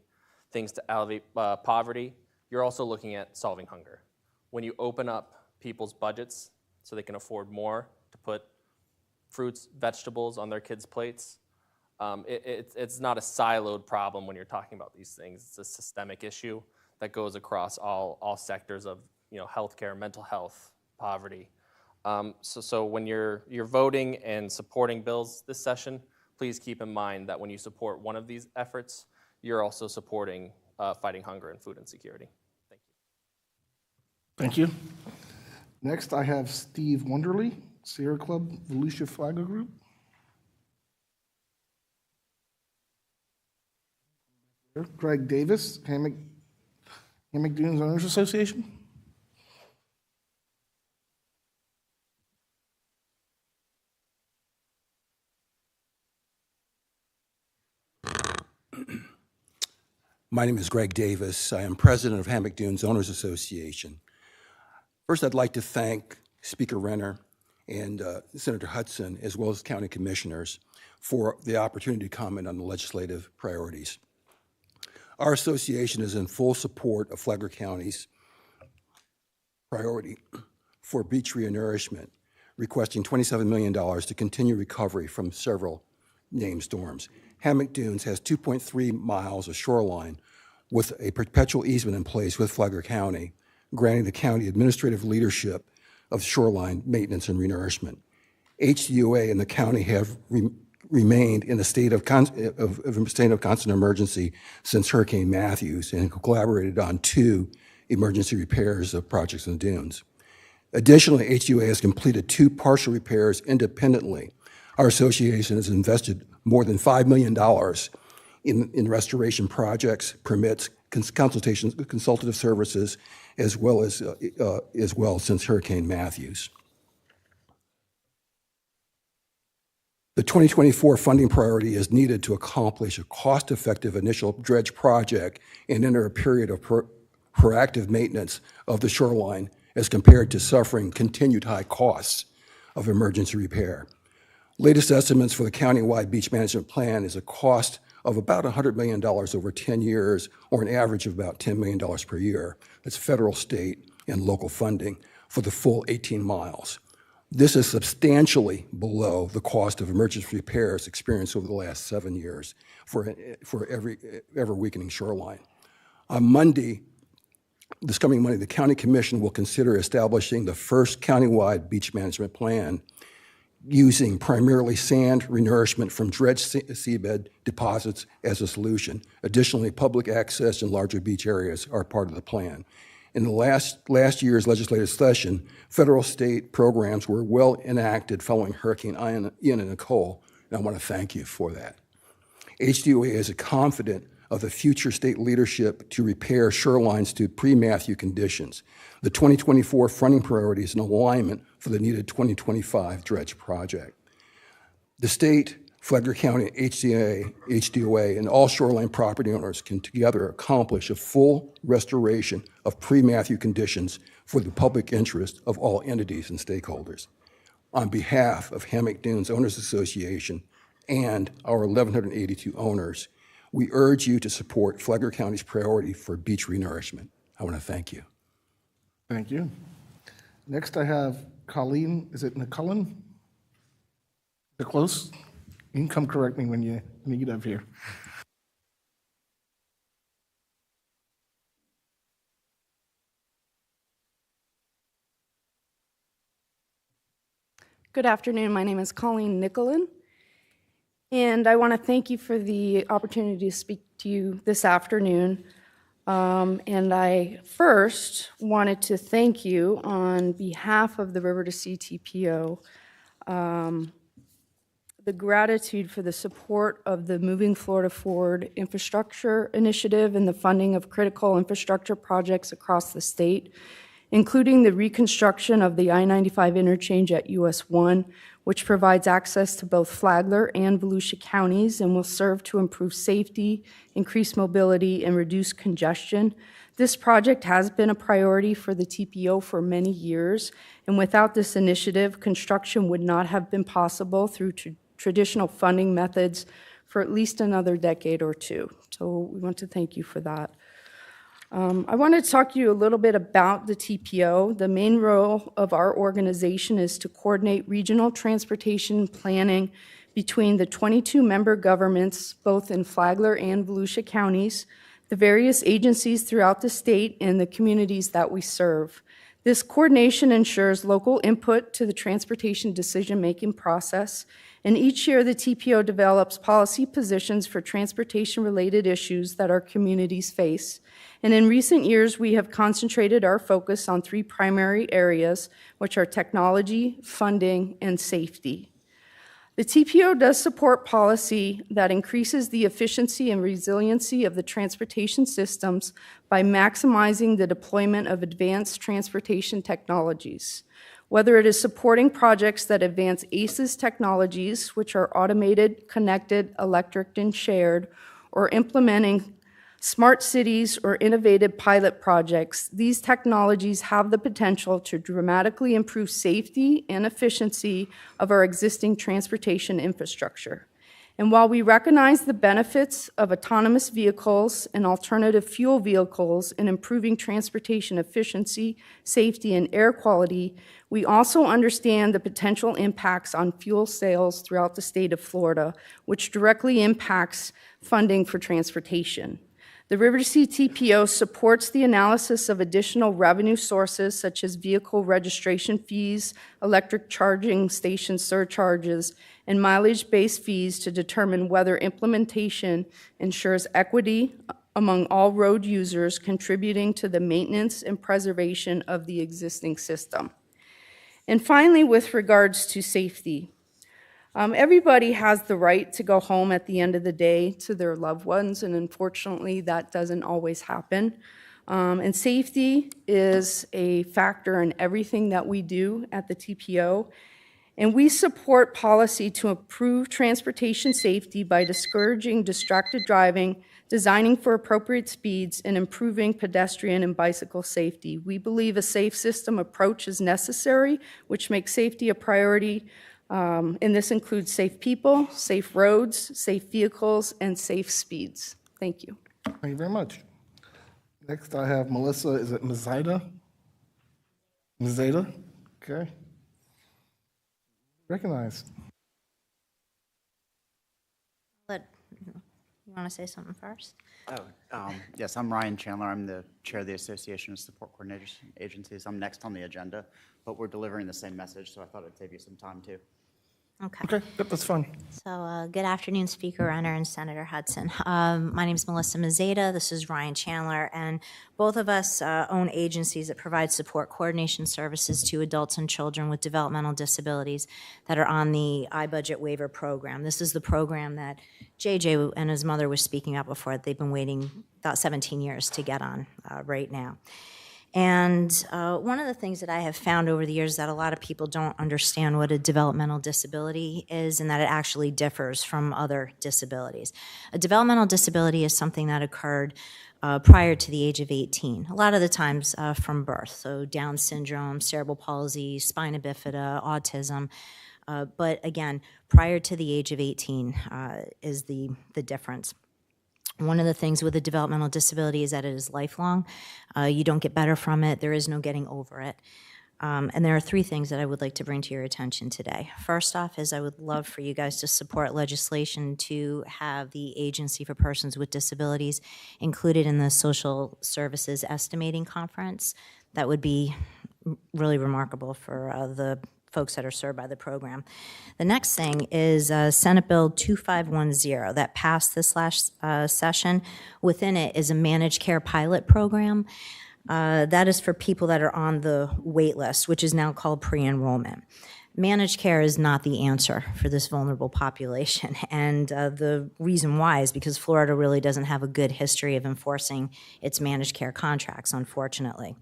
things to elevate poverty, you're also looking at solving hunger. When you open up people's budgets so they can afford more to put fruits, vegetables on their kids' plates, it's not a siloed problem when you're talking about these things. It's a systemic issue that goes across all sectors of healthcare, mental health, poverty. So when you're voting and supporting bills this session, please keep in mind that when you support one of these efforts, you're also supporting fighting hunger and food insecurity. Thank you. Thank you. Next, I have Steve Wonderly, Sierra Club, Volusia Flagler Group. Greg Davis, Hammock Dunes Owners Association. My name is Greg Davis. I am president of Hammock Dunes Owners Association. First, I'd like to thank Speaker Renner and Senator Hudson, as well as county commissioners, for the opportunity to comment on the legislative priorities. Our association is in full support of Flagler County's priority for beach renourishment, requesting $27 million to continue recovery from several named storms. Hammock Dunes has 2.3 miles of shoreline with a perpetual easement in place with Flagler County, granting the county administrative leadership of shoreline maintenance and renourishment. HDUA and the county have remained in a state of constant emergency since Hurricane Matthews and collaborated on 2 emergency repairs of projects in the dunes. Additionally, HDUA has completed 2 partial repairs independently. Our association has invested more than $5 million in restoration projects, permits, consultations, consultative services, as well since Hurricane Matthews. The 2024 funding priority is needed to accomplish a cost-effective initial dredge project and enter a period of proactive maintenance of the shoreline as compared to suffering continued high costs of emergency repair. Latest estimates for the countywide beach management plan is a cost of about $100 million over 10 years, or an average of about $10 million per year. That's federal, state, and local funding for the full 18 miles. This is substantially below the cost of emergency repairs experienced over the last 7 years for every ever-weakening shoreline. On Monday, this coming Monday, the County Commission will consider establishing the first countywide beach management plan using primarily sand renourishment from dredged seabed deposits as a solution. Additionally, public access in larger beach areas are part of the plan. In the last year's legislative session, federal state programs were well enacted following Hurricane Ian and Nicole, and I want to thank you for that. HDOA is confident of the future state leadership to repair shorelines to pre-Matthew conditions. The 2024 funding priority is in alignment for the needed 2025 dredge project. The state, Flagler County, HDOA, and all shoreline property owners can together accomplish a full restoration of pre-Matthew conditions for the public interest of all entities and stakeholders. On behalf of Hammock Dunes Owners Association and our 1,182 owners, we urge you to support Flagler County's priority for beach renourishment. I want to thank you. Thank you. Next, I have Colleen. Is it McCullen? Is it close? You can come correct me when you get up here. Good afternoon. My name is Colleen Niccolin, and I want to thank you for the opportunity to speak to you this afternoon. And I first wanted to thank you on behalf of the River to Sea TPO, the gratitude for the support of the Moving Florida Forward Infrastructure Initiative and the funding of critical infrastructure projects across the state, including the reconstruction of the I-95 interchange at US 1, which provides access to both Flagler and Volusia counties and will serve to improve safety, increase mobility, and reduce congestion. This project has been a priority for the TPO for many years, and without this initiative, construction would not have been possible through traditional funding methods for at least another decade or two. So we want to thank you for that. I want to talk to you a little bit about the TPO. The main role of our organization is to coordinate regional transportation planning between the 22 member governments, both in Flagler and Volusia counties, the various agencies throughout the state, and the communities that we serve. This coordination ensures local input to the transportation decision-making process, and each year the TPO develops policy positions for transportation-related issues that our communities face. And in recent years, we have concentrated our focus on 3 primary areas, which are technology, funding, and safety. The TPO does support policy that increases the efficiency and resiliency of the transportation systems by maximizing the deployment of advanced transportation technologies. Whether it is supporting projects that advance ACES technologies, which are automated, connected, electric, and shared, or implementing smart cities or innovative pilot projects, these technologies have the potential to dramatically improve safety and efficiency of our existing transportation infrastructure. And while we recognize the benefits of autonomous vehicles and alternative fuel vehicles in improving transportation efficiency, safety, and air quality, we also understand the potential impacts on fuel sales throughout the state of Florida, which directly impacts funding for transportation. The River to Sea TPO supports the analysis of additional revenue sources such as vehicle registration fees, electric charging station surcharges, and mileage-based fees to determine whether implementation ensures equity among all road users, contributing to the maintenance and preservation of the existing system. And finally, with regards to safety, everybody has the right to go home at the end of the day to their loved ones, and unfortunately, that doesn't always happen. And safety is a factor in everything that we do at the TPO. And we support policy to improve transportation safety by discouraging distracted driving, designing for appropriate speeds, and improving pedestrian and bicycle safety. We believe a safe system approach is necessary, which makes safety a priority, and this includes safe people, safe roads, safe vehicles, and safe speeds. Thank you. Thank you very much. Next, I have Melissa, is it Mazida? Mazida? Okay. Recognized. You want to say something first? Yes, I'm Ryan Chandler. I'm the chair of the Association of Support Coordination Agencies. I'm next on the agenda, but we're delivering the same message, so I thought I'd save you some time too. Okay, yep, that's fine. So good afternoon, Speaker Renner and Senator Hudson. My name is Melissa Mazeda. This is Ryan Chandler, and both of us own agencies that provide support coordination services to adults and children with developmental disabilities that are on the iBudget waiver program. This is the program that JJ and his mother was speaking about before. They've been waiting about 17 years to get on right now. And one of the things that I have found over the years is that a lot of people don't understand what a developmental disability is and that it actually differs from other disabilities. A developmental disability is something that occurred prior to the age of 18, a lot of the times from birth, so Down syndrome, cerebral palsy, spina bifida, autism. But again, prior to the age of 18 is the difference. One of the things with a developmental disability is that it is lifelong. You don't get better from it. There is no getting over it. And there are three things that I would like to bring to your attention today. First off is I would love for you guys to support legislation to have the Agency for Persons with Disabilities included in the Social Services Estimating Conference. That would be really remarkable for the folks that are served by the program. The next thing is Senate Bill 2510 that passed this last session. Within it is a managed care pilot program. That is for people that are on the wait list, which is now called pre-enrollment. Managed care is not the answer for this vulnerable population, and the reason why is because Florida really doesn't have a good history of enforcing its managed care contracts, unfortunately.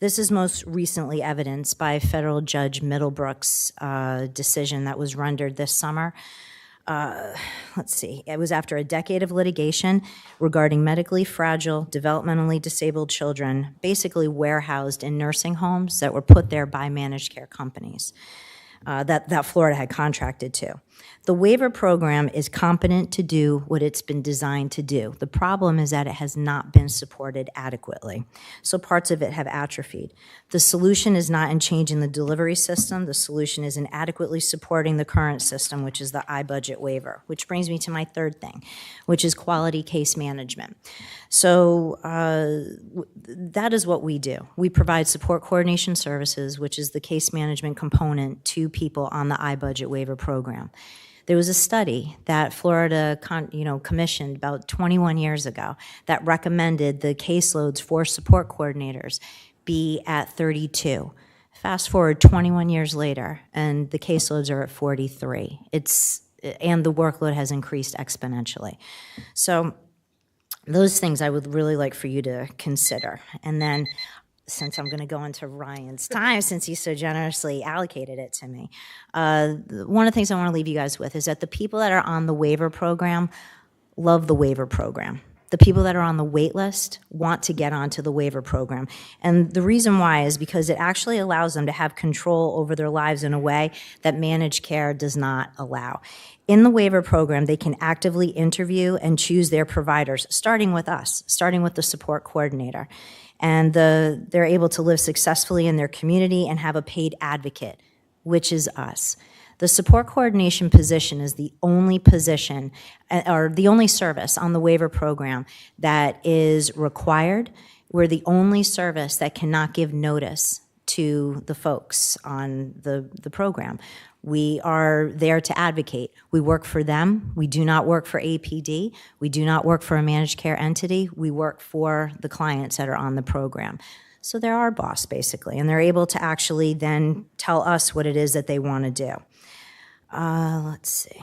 This is most recently evidenced by federal Judge Middlebrook's decision that was rendered this summer. Let's see, it was after a decade of litigation regarding medically fragile, developmentally disabled children, basically warehoused in nursing homes that were put there by managed care companies that Florida had contracted to. The waiver program is competent to do what it's been designed to do. The problem is that it has not been supported adequately. So parts of it have atrophied. The solution is not in changing the delivery system. The solution is in adequately supporting the current system, which is the iBudget waiver, which brings me to my third thing, which is quality case management. So that is what we do. We provide support coordination services, which is the case management component to people on the iBudget waiver program. There was a study that Florida commissioned about 21 years ago that recommended the caseloads for support coordinators be at 32. Fast forward 21 years later, and the caseloads are at 43. And the workload has increased exponentially. So those things I would really like for you to consider. And then, since I'm going to go into Ryan's time, since he so generously allocated it to me, one of the things I want to leave you guys with is that the people that are on the waiver program love the waiver program. The people that are on the wait list want to get onto the waiver program. And the reason why is because it actually allows them to have control over their lives in a way that managed care does not allow. In the waiver program, they can actively interview and choose their providers, starting with us, starting with the support coordinator. And they're able to live successfully in their community and have a paid advocate, which is us. The support coordination position is the only position or the only service on the waiver program that is required. We're the only service that cannot give notice to the folks on the program. We are there to advocate. We work for them. We do not work for APD. We do not work for a managed care entity. We work for the clients that are on the program. So they're our boss, basically, and they're able to actually then tell us what it is that they want to do. Let's see.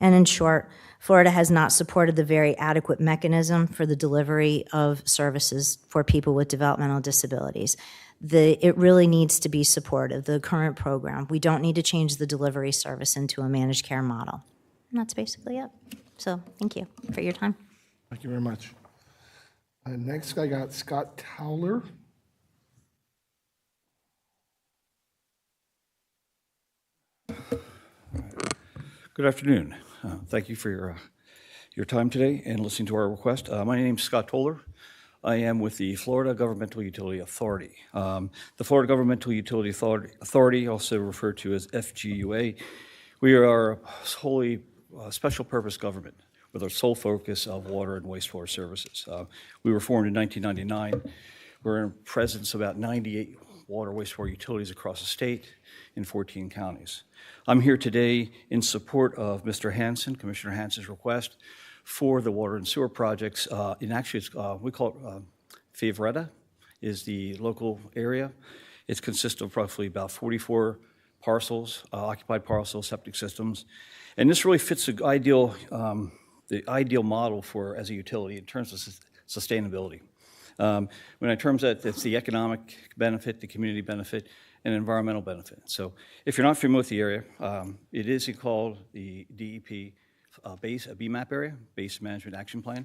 And in short, Florida has not supported the very adequate mechanism for the delivery of services for people with developmental disabilities. It really needs to be supported, the current program. We don't need to change the delivery service into a managed care model. And that's basically it. So thank you for your time. Thank you very much. Next, I got Scott Towler. Good afternoon. Thank you for your time today and listening to our request. My name is Scott Toller. I am with the Florida Governmental Utility Authority. The Florida Governmental Utility Authority, also referred to as FGUA, we are a wholly special purpose government with our sole focus of water and wastewater services. We were formed in 1999. We're in presence of about 98 water wastewater utilities across the state in 14 counties. I'm here today in support of Mr. Hansen, Commissioner Hansen's request for the water and sewer projects. And actually, it's, we call it Favoretta is the local area. It consists of roughly about 44 parcels, occupied parcels, septic systems. And this really fits the ideal model for as a utility in terms of sustainability. In terms of it's the economic benefit, the community benefit, and environmental benefit. So if you're not familiar with the area, it is called the DEP a BMAP area, Base Management Action Plan.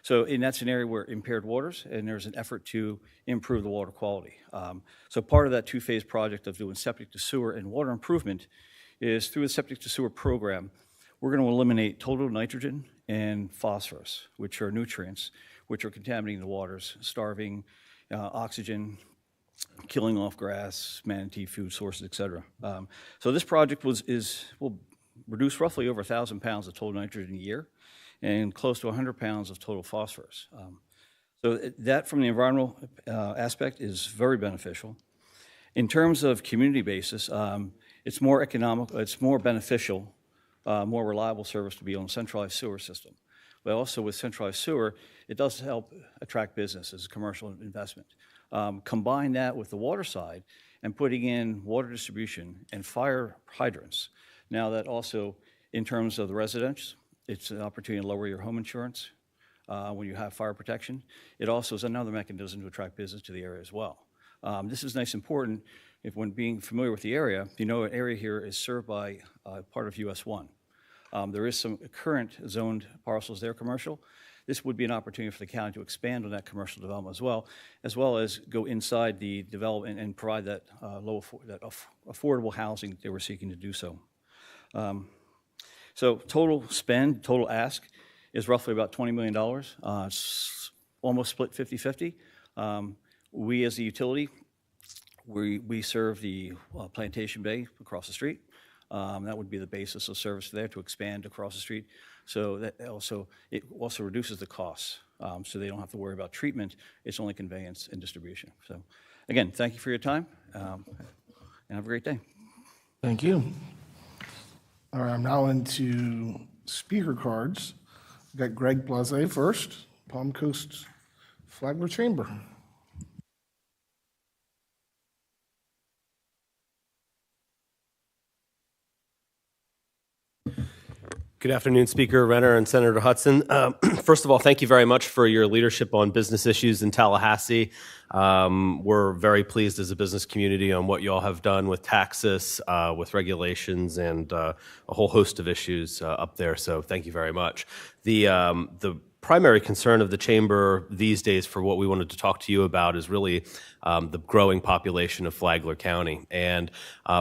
So that's an area where impaired waters, and there's an effort to improve the water quality. So part of that two-phase project of doing septic to sewer and water improvement is through the septic to sewer program, we're going to eliminate total nitrogen and phosphorus, which are nutrients, which are contaminating the waters, starving oxygen, killing off grass, manatee food sources, et cetera. So this project will reduce roughly over 1,000 pounds of total nitrogen a year and close to 100 pounds of total phosphorus. So that from the environmental aspect is very beneficial. In terms of community basis, it's more economical, it's more beneficial, more reliable service to be on a centralized sewer system. But also with centralized sewer, it does help attract business as a commercial investment. Combine that with the water side and putting in water distribution and fire hydrants. Now that also, in terms of the residents, it's an opportunity to lower your home insurance when you have fire protection. It also is another mechanism to attract business to the area as well. This is nice and important if when being familiar with the area, you know an area here is served by part of US 1. There is some current zoned parcels there, commercial. This would be an opportunity for the county to expand on that commercial development as well as go inside the development and provide that affordable housing that they were seeking to do so. So total spend, total ask is roughly about $20 million. It's almost split 50-50. We as the utility, we serve the Plantation Bay across the street. That would be the basis of service there to expand across the street. So that it also reduces the costs. So they don't have to worry about treatment. It's only conveyance and distribution. So again, thank you for your time and have a great day. Thank you. All right, I'm now into speaker cards. We've got Greg Blase first, Palm Coast Flagler Chamber. Good afternoon, Speaker Renner and Senator Hudson. First of all, thank you very much for your leadership on business issues in Tallahassee. We're very pleased as a business community on what you all have done with taxes, with regulations, and a whole host of issues up there. So thank you very much. The primary concern of the Chamber these days for what we wanted to talk to you about is really the growing population of Flagler County. And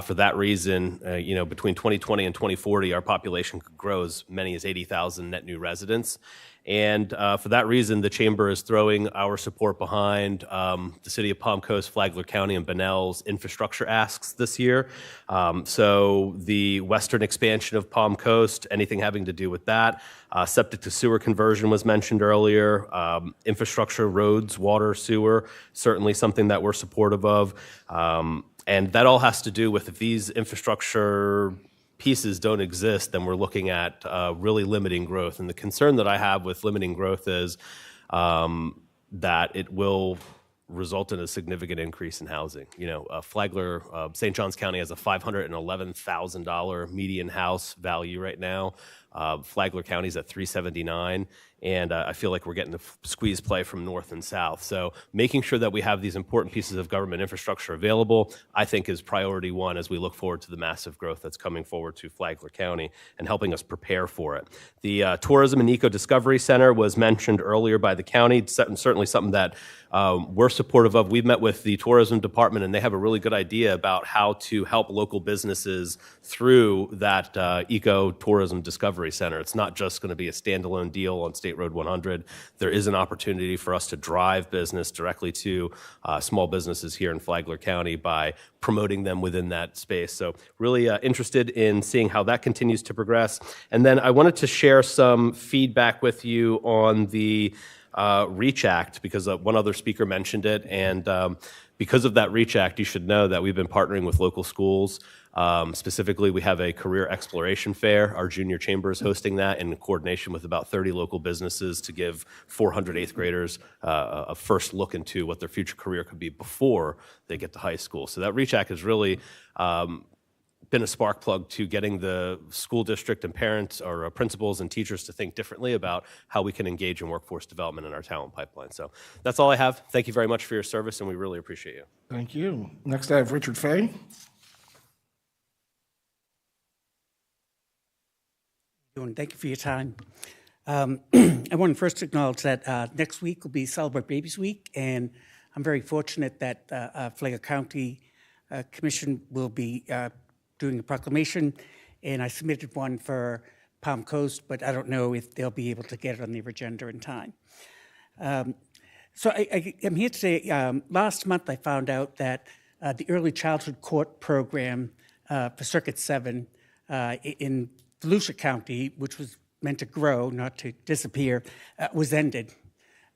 for that reason, between 2020 and 2040, our population could grow as many as 80,000 net new residents. And for that reason, the Chamber is throwing our support behind the City of Palm Coast, Flagler County, and Bunnell's infrastructure asks this year. So the western expansion of Palm Coast, anything having to do with that, septic to sewer conversion was mentioned earlier, infrastructure, roads, water, sewer, certainly something that we're supportive of. And that all has to do with if these infrastructure pieces don't exist, then we're looking at really limiting growth. And the concern that I have with limiting growth is that it will result in a significant increase in housing. Flagler, St. Johns County has a $511,000 median house value right now. Flagler County's at 379, and I feel like we're getting the squeeze play from north and south. So making sure that we have these important pieces of government infrastructure available, I think, is priority one as we look forward to the massive growth that's coming forward to Flagler County and helping us prepare for it. The Tourism and Eco Discovery Center was mentioned earlier by the county, certainly something that we're supportive of. We've met with the tourism department, and they have a really good idea about how to help local businesses through that Eco Tourism Discovery Center. It's not just going to be a standalone deal on State Road 100. There is an opportunity for us to drive business directly to small businesses here in Flagler County by promoting them within that space. So really interested in seeing how that continues to progress. And then I wanted to share some feedback with you on the REACH Act, because one other speaker mentioned it, and because of that REACH Act, you should know that we've been partnering with local schools. Specifically, we have a career exploration fair. Our junior chamber is hosting that in coordination with about 30 local businesses to give 400 eighth graders a first look into what their future career could be before they get to high school. So that REACH Act has really been a spark plug to getting the school district and parents or principals and teachers to think differently about how we can engage in workforce development in our talent pipeline. So that's all I have. Thank you very much for your service, and we really appreciate you. Thank you. Next, I have Richard Fay. Thank you for your time. I want to first acknowledge that next week will be Celebrate Babies Week, and I'm very fortunate that Flagler County Commission will be doing a proclamation, and I submitted one for Palm Coast, but I don't know if they'll be able to get it on their agenda in time. So I'm here today. Last month, I found out that the Early Childhood Court Program for Circuit 7 in Volusia County, which was meant to grow, not to disappear, was ended.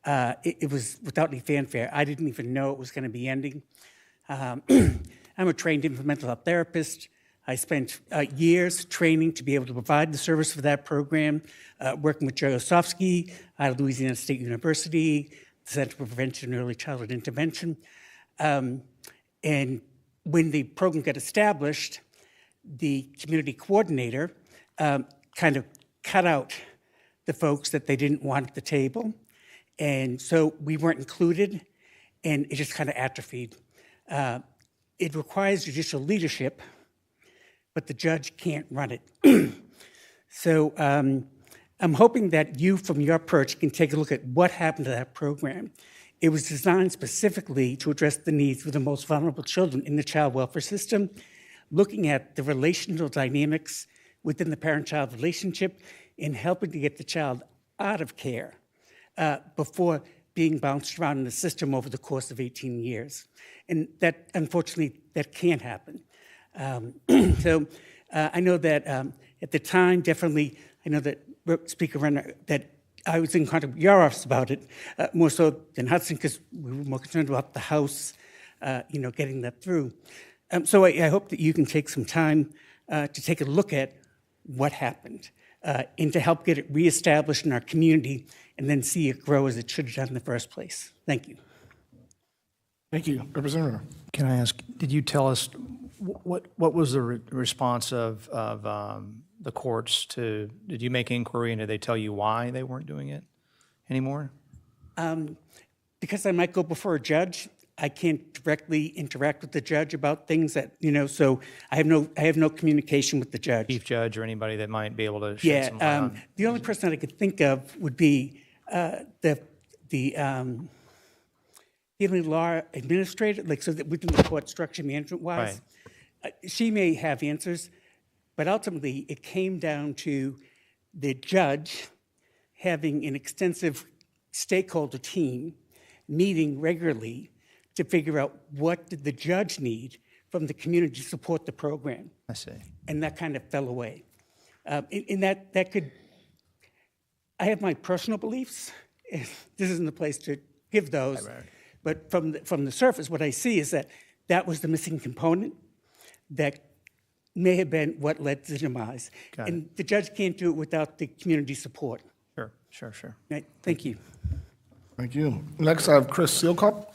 It was without any fanfare. I didn't even know it was going to be ending. I'm a trained infant mental health therapist. I spent years training to be able to provide the service for that program, working with Joe Osofsky out of Louisiana State University, the Center for Prevention and Early Childhood Intervention. And when the program got established, the community coordinator kind of cut out the folks that they didn't want at the table. And so we weren't included, and it just kind of atrophied. It requires judicial leadership, but the judge can't run it. So I'm hoping that you, from your perch, can take a look at what happened to that program. It was designed specifically to address the needs of the most vulnerable children in the child welfare system, looking at the relational dynamics within the parent-child relationship and helping to get the child out of care before being bounced around in the system over the course of 18 years. And that, unfortunately, that can't happen. So I know that at the time, definitely, I know that Speaker Renner, that I was in contact with your office about it, more so than Hudson, because we were more concerned about the House, getting that through. So I hope that you can take some time to take a look at what happened and to help get it reestablished in our community and then see it grow as it should have done in the first place. Thank you. Thank you. Representative. Can I ask, did you tell us what was the response of the courts to, did you make inquiry and did they tell you why they weren't doing it anymore? Because I might go before a judge, I can't directly interact with the judge about things that, so I have no communication with the judge. Chief judge or anybody that might be able to shed some light on? The only person that I could think of would be the family law administrator, like so that within the court structure management-wise. Right. She may have answers, but ultimately it came down to the judge having an extensive stakeholder team meeting regularly to figure out what did the judge need from the community to support the program. I see. And that kind of fell away. And that could, I have my personal beliefs. This isn't the place to give those. Right. But from the surface, what I see is that was the missing component that may have been what led to the demise. And the judge can't do it without the community support. Sure. Right. Thank you. Thank you. Next, I have Chris Sealcup.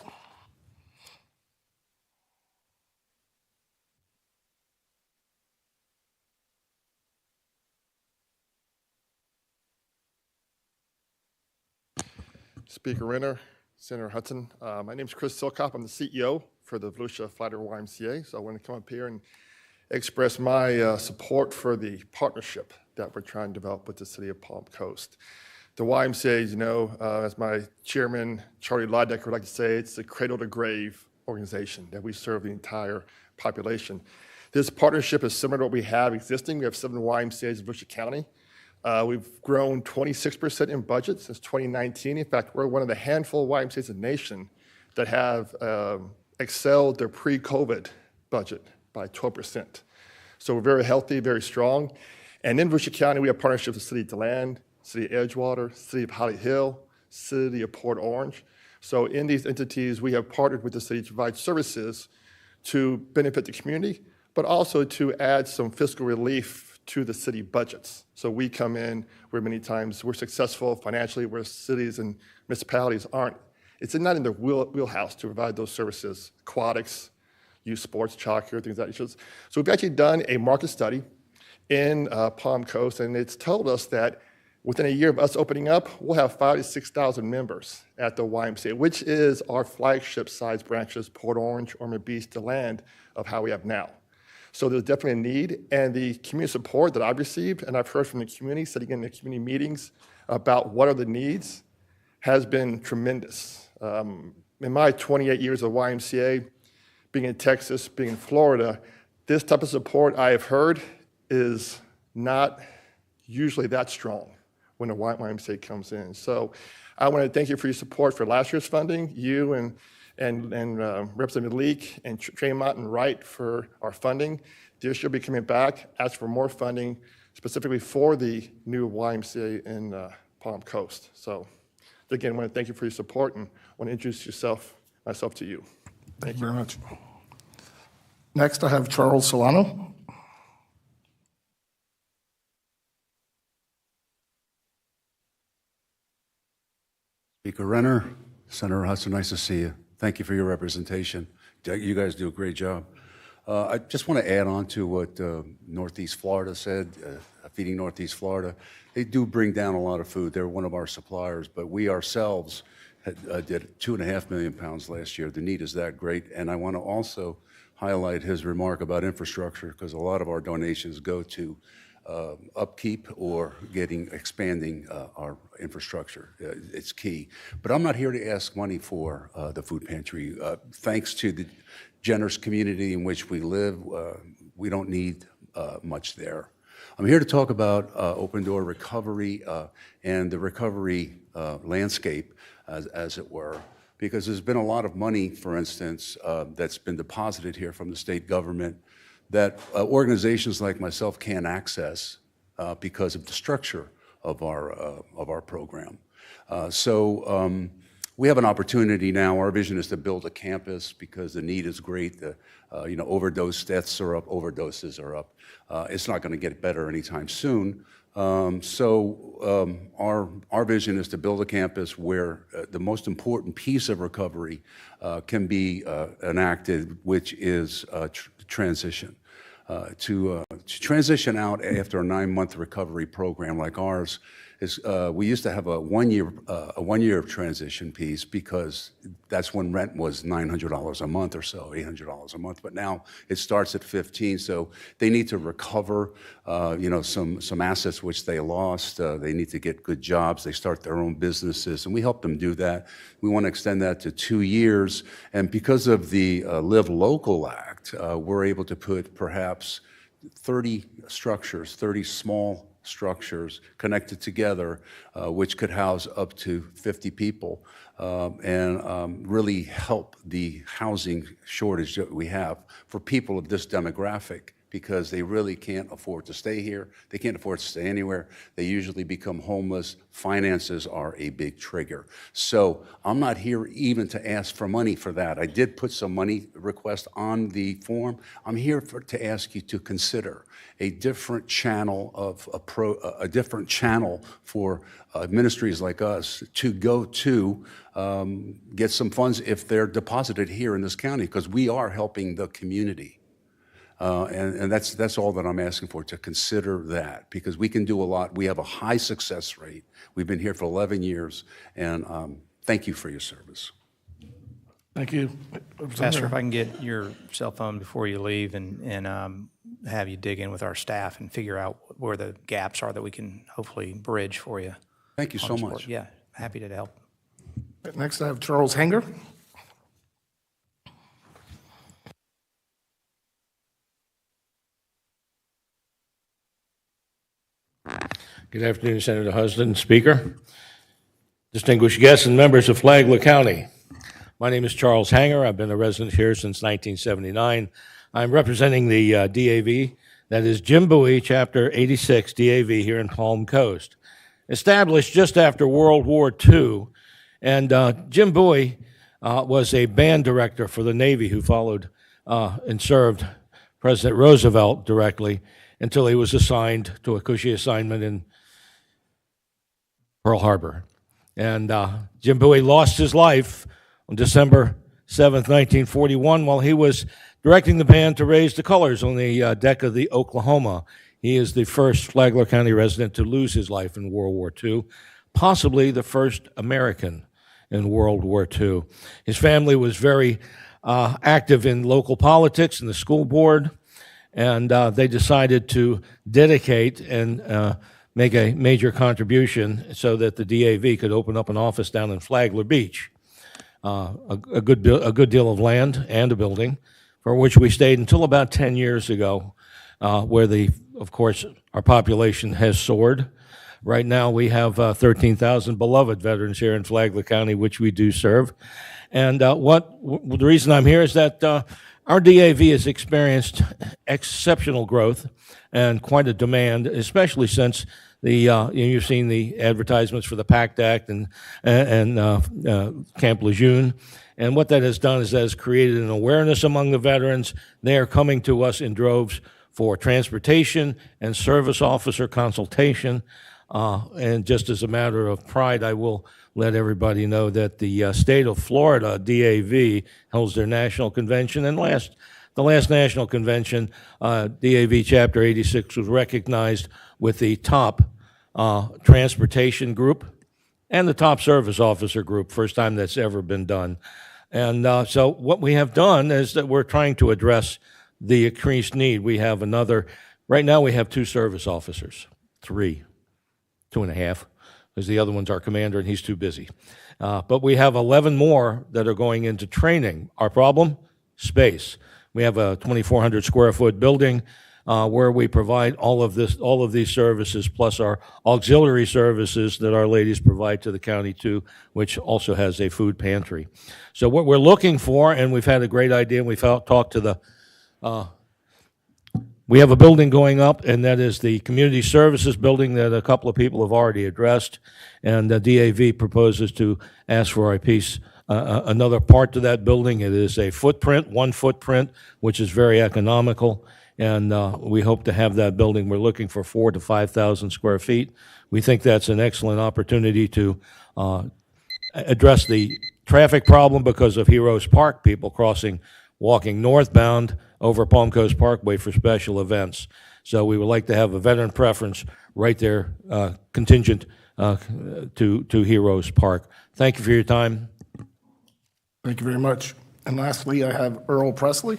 Speaker Renner, Senator Hudson. My name is Chris Silkop. I'm the CEO for the Volusia Flagler YMCA. So I want to come up here and express my support for the partnership that we're trying to develop with the city of Palm Coast. The YMCA, as you know, as my chairman, Charlie Lydecker, would like to say, it's a cradle-to-grave organization that we serve the entire population. This partnership is similar to what we have existing. We have 7 YMCAs in Volusia County. We've grown 26% in budget since 2019. In fact, we're one of the handful of YMCAs in the nation that have excelled their pre-COVID budget by 12%. So we're very healthy, very strong. And in Volusia County, we have partnerships with the City of DeLand, City of Edgewater, City of Holly Hill, City of Port Orange. So in these entities, we have partnered with the city to provide services to benefit the community, but also to add some fiscal relief to the city budgets. So we come in where many times we're successful financially, where cities and municipalities aren't. It's not in their wheelhouse to provide those services, aquatics, youth sports, childcare, things like that. So we've actually done a market study in Palm Coast, and it's told us that within a year of us opening up, we'll have 5,000 to 6,000 members at the YMCA, which is our flagship size branches, Port Orange, Ormond Beach, DeLand, of how we have now. So there's definitely a need, and the community support that I've received, and I've heard from the community, sitting in the community meetings about what are the needs, has been tremendous. In my 28 years of YMCA, being in Texas, being in Florida, this type of support I have heard is not usually that strong when a YMCA comes in. So I want to thank you for your support for last year's funding, you and Representative Leak and Tremont and Wright for our funding. This year will be coming back, ask for more funding specifically for the new YMCA in Palm Coast. So again, I want to thank you for your support and want to introduce myself to you. Thank you very much. Next, I have Charles Solano. Speaker Renner, Senator Hudson, nice to see you. Thank you for your representation. You guys do a great job. I just want to add on to what Northeast Florida said, Feeding Northeast Florida. They do bring down a lot of food. They're one of our suppliers, but we ourselves did 2.5 million pounds last year. The need is that great. And I want to also highlight his remark about infrastructure, because a lot of our donations go to upkeep or expanding our infrastructure. It's key. But I'm not here to ask money for the food pantry. Thanks to the generous community in which we live, we don't need much there. I'm here to talk about open door recovery and the recovery landscape, as it were, because there's been a lot of money, for instance, that's been deposited here from the state government that organizations like myself can't access because of the structure of our program. So we have an opportunity now. Our vision is to build a campus because the need is great. Overdose deaths are up, overdoses are up. It's not going to get better anytime soon. So our vision is to build a campus where the most important piece of recovery can be enacted, which is transition. To transition out after a 9-month recovery program like ours is we used to have a one year transition piece because that's when rent was $900 a month or so, $800 a month. But now it starts at 15, so they need to recover, some assets which they lost. They need to get good jobs. They start their own businesses, and we help them do that. We want to extend that to 2 years, and because of the Live Local Act, we're able to put perhaps 30 structures, 30 small structures connected together, which could house up to 50 people and really help the housing shortage that we have for people of this demographic, because they really can't afford to stay here. They can't afford to stay anywhere. They usually become homeless. Finances are a big trigger. So I'm not here even to ask for money for that. I did put some money request on the form. I'm here to ask you to consider a different channel a different channel for ministries like us to go to get some funds if they're deposited here in this county, because we are helping the community. And that's all that I'm asking for, to consider that, because we can do a lot. We have a high success rate. We've been here for 11 years, and Thank you for your service. Thank you. Pastor, if I can get your cell phone before you leave and have you dig in with our staff and figure out where the gaps are that we can hopefully bridge for you. Thank you on so the sport. much. Yeah, happy to help. Next, I have Charles Hanger. Good afternoon, Senator Hudson, Speaker, distinguished guests and members of Flagler County. My name is Charles Hanger. I've been a resident here since 1979. I'm representing the DAV, that is Jim Bowie, Chapter 86 DAV here in Palm Coast. Established just after World War II, and Jim Bowie was a band director for the Navy who followed and served President Roosevelt directly until he was assigned to a cushy assignment in Pearl Harbor. And Jim Bowie lost his life on December 7th, 1941, while he was directing the band to raise the colors on the deck of the Oklahoma. He is the first Flagler County resident to lose his life in World War II, possibly the first American in World War II. His family was very active in local politics and the school board, and they decided to dedicate and make a major contribution so that the DAV could open up an office down in Flagler Beach. A good deal of land and a building, for which we stayed until about 10 years ago, where of course, our population has soared. Right now, we have 13,000 beloved veterans here in Flagler County, which we do serve. And the reason I'm here is that our DAV has experienced exceptional growth and quite a demand, especially since you've seen the advertisements for the PACT Act and Camp Lejeune. And what that has done is that has created an awareness among the veterans. They are coming to us in droves for transportation and service officer consultation. And just as a matter of pride, I will let everybody know that the state of Florida, DAV, holds their national convention. And the last national convention, DAV Chapter 86 was recognized with the top transportation group and the top service officer group, first time that's ever been done. And so what we have done is that we're trying to address the increased need. We have right now we have 2 service officers, 2.5, because the other one's our commander and he's too busy. But we have 11 more that are going into training. Our problem? Space. We have a 2,400 square foot building where we provide all of these services, plus our auxiliary services that our ladies provide to the county too, which also has a food pantry. So what we're looking for, and we've had a great idea, and we've talked to we have a building going up, and that is the community services building that a couple of people have already addressed, and the DAV proposes to ask for a piece, another part to that building. It is a one footprint, which is very economical, and we hope to have that building. We're looking for 4,000 to 5,000 square feet. We think that's an excellent opportunity to address the traffic problem because of Heroes Park, people walking northbound over Palm Coast Parkway for special events. So we would like to have a veteran preference right there, contingent to Heroes Park. Thank you for your time. Thank you very much. And lastly, I have Earl Presley.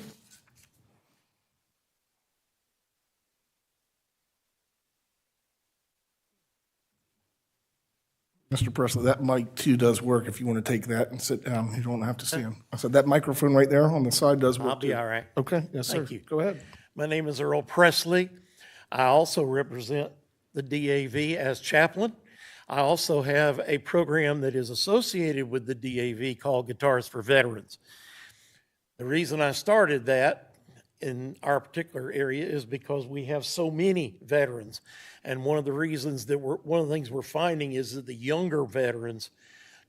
Mr. Presley, that mic too does work if you want to take that and sit down. You don't have to stand. I said that microphone right there on the side does work. I'll be too. all right. Okay, yes, sir. Thank you. Go ahead. My name is Earl Presley. I also represent the DAV as chaplain. I also have a program that is associated with the DAV called Guitars for Veterans. The reason I started that in our particular area is because we have so many veterans. And one of the things we're finding is that the younger veterans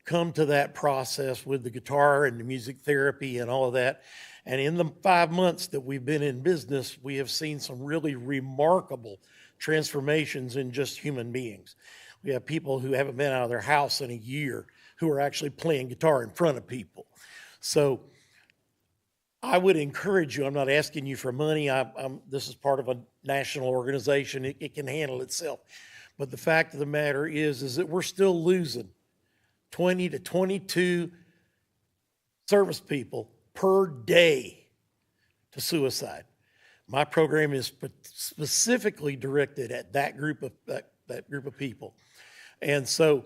come to that process with the guitar and the music therapy and all of that. And in the 5 months that we've been in business, we have seen some really remarkable transformations in just human beings. We have people who haven't been out of their house in a year who are actually playing guitar in front of people. So I would encourage you, I'm not asking you for money. This is part of a national organization. It can handle itself. But the fact of the matter is that we're still losing 20 to 22 service people per day to suicide. My program is specifically directed at that group of people. And so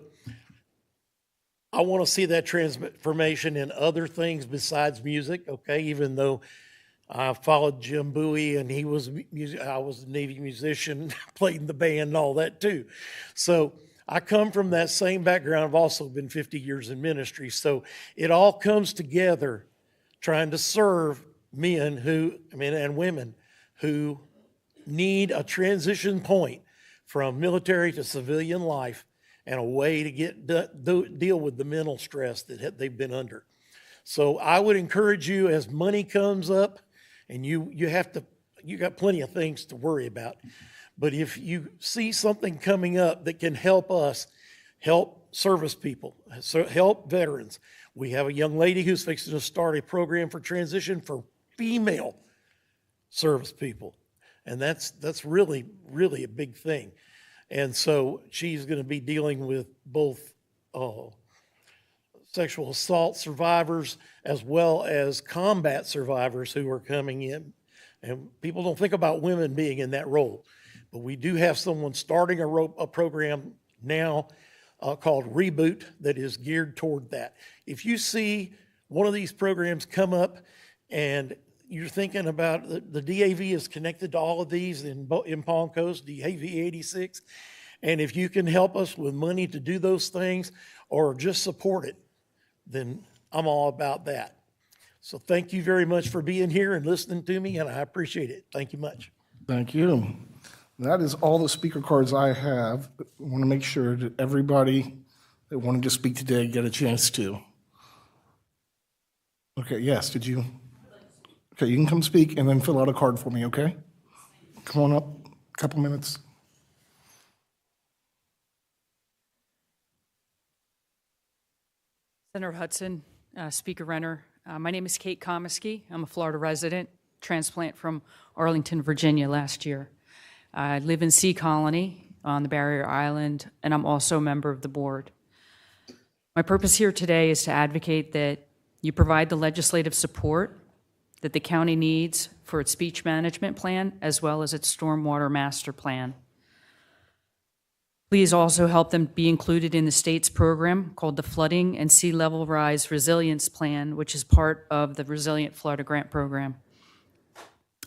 I want to see that transformation in other things besides music, okay? Even though I followed Jim Bowie and he was I was a Navy musician, played in the band and all that too. So I come from that same background. I've also been 50 years in ministry. So it all comes together trying to serve men and women who need a transition point from military to civilian life and a way to deal with the mental stress that they've been under. So I would encourage you, as money comes up, and you got plenty of things to worry about, but if you see something coming up that can help us, help service people, help veterans. We have a young lady who's fixing to start a program for transition for female service people. And that's really, really a big thing. And so she's going to be dealing with both sexual assault survivors as well as combat survivors who are coming in. And people don't think about women being in that role. But we do have someone starting a program now called Reboot that is geared toward that. If you see one of these programs come up and you're thinking about the DAV is connected to all of these in Palm Coast, DAV 86. And if you can help us with money to do those things or just support it, then I'm all about that. So thank you very much for being here and listening to me, and I appreciate it. Thank you much. Thank you. That is all the speaker cards I have. I want to make sure that everybody that wanted to speak today get a chance to. Okay, yes, did you? Okay, you can come speak and then fill out a card for me, okay? Come on up, a couple minutes. Senator Hudson, Speaker Renner. My name is Kate Komisky. I'm a Florida resident, transplant from Arlington, Virginia last year. I live in Sea Colony on the Barrier Island, and I'm also a member of the board. My purpose here today is to advocate that you provide the legislative support that the county needs for its beach management plan as well as its stormwater master plan. Please also help them be included in the state's program called the Flooding and Sea Level Rise Resilience Plan, which is part of the Resilient Florida Grant Program.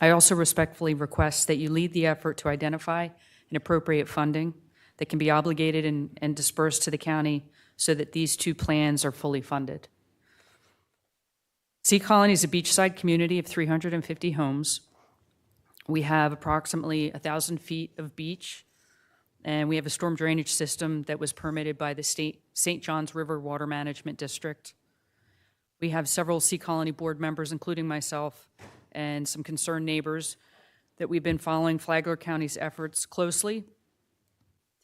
I also respectfully request that you lead the effort to identify and appropriate funding that can be obligated and dispersed to the county so that these two plans are fully funded. Sea Colony is a beachside community of 350 homes. We have approximately 1,000 feet of beach, and we have a storm drainage system that was permitted by the St. Johns River Water Management District. We have several Sea Colony board members, including myself, and some concerned neighbors that we've been following Flagler County's efforts closely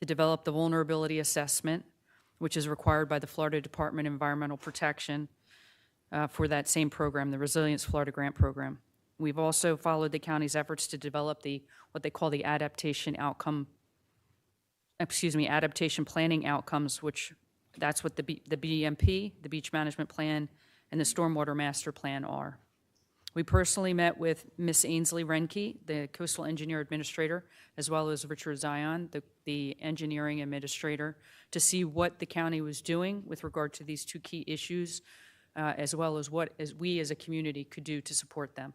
to develop the vulnerability assessment, which is required by the Florida Department of Environmental Protection for that same program, the Resilience Florida Grant Program. We've also followed the county's efforts to develop what they call the adaptation planning outcomes, which that's what the BMP, the Beach Management Plan, and the Stormwater Master Plan are. We personally met with Ms. Ainsley Renke, the Coastal Engineer Administrator, as well as Richard Zion, the Engineering Administrator, to see what the county was doing with regard to these two key issues, as well as what we as a community could do to support them.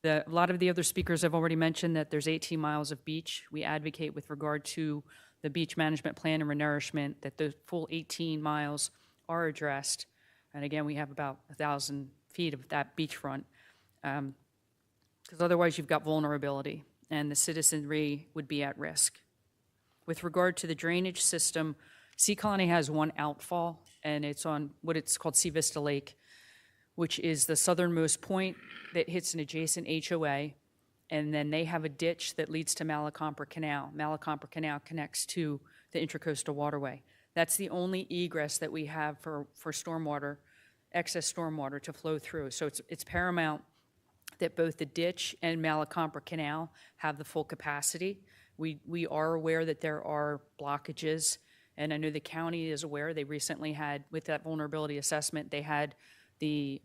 A lot of the other speakers have already mentioned that there's 18 miles of beach. We advocate with regard to the beach management plan and renourishment that the full 18 miles are addressed. And again, we have about 1,000 feet of that beachfront, because otherwise you've got vulnerability and the citizenry would be at risk. With regard to the drainage system, Sea Colony has one outfall, and it's on what it's called Sea Vista Lake, which is the southernmost point that hits an adjacent HOA, and then they have a ditch that leads to Malacompra Canal. Malacompra Canal connects to the Intracoastal Waterway. That's the only egress that we have for stormwater, excess stormwater to flow through. So it's paramount that both the ditch and Malacompra Canal have the full capacity. We are aware that there are blockages And I know the county is aware, they recently had, with that vulnerability assessment, they had the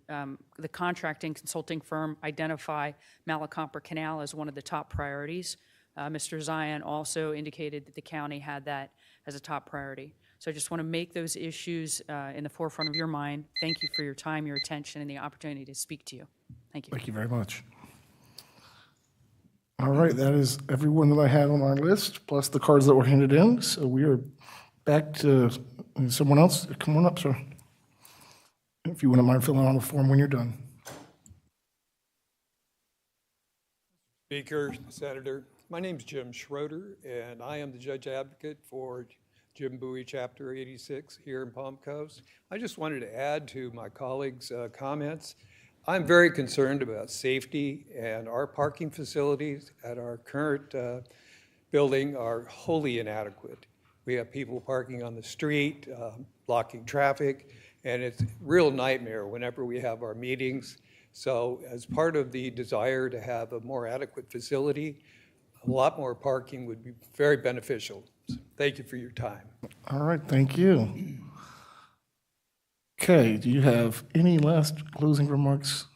contracting consulting firm identify Malacomper Canal as one of the top priorities. Mr. Zion also indicated that the county had that as a top priority. So I just want to make those issues in the forefront of your mind. Thank you for your time, your attention, and the opportunity to speak to you. Thank you. Thank you very much. All right, that is everyone that I had on our list, plus the cards that were handed in. So we are back to someone else. Come on up, sir. If you wouldn't mind filling out the form when you're done. Speaker, Senator, my name's Jim Schroeder, and I am the judge advocate for Jim Bowie Chapter 86 here in Palm Coast. I just wanted to add to my colleagues' comments. I'm very concerned about safety, and our parking facilities at our current building are wholly inadequate. We have people parking on the street, blocking traffic, and it's a real nightmare whenever we have our meetings. So as part of the desire to have a more adequate facility, a lot more parking would be very beneficial. So thank you for your time. All right, thank you. Okay, do you have any last closing remarks?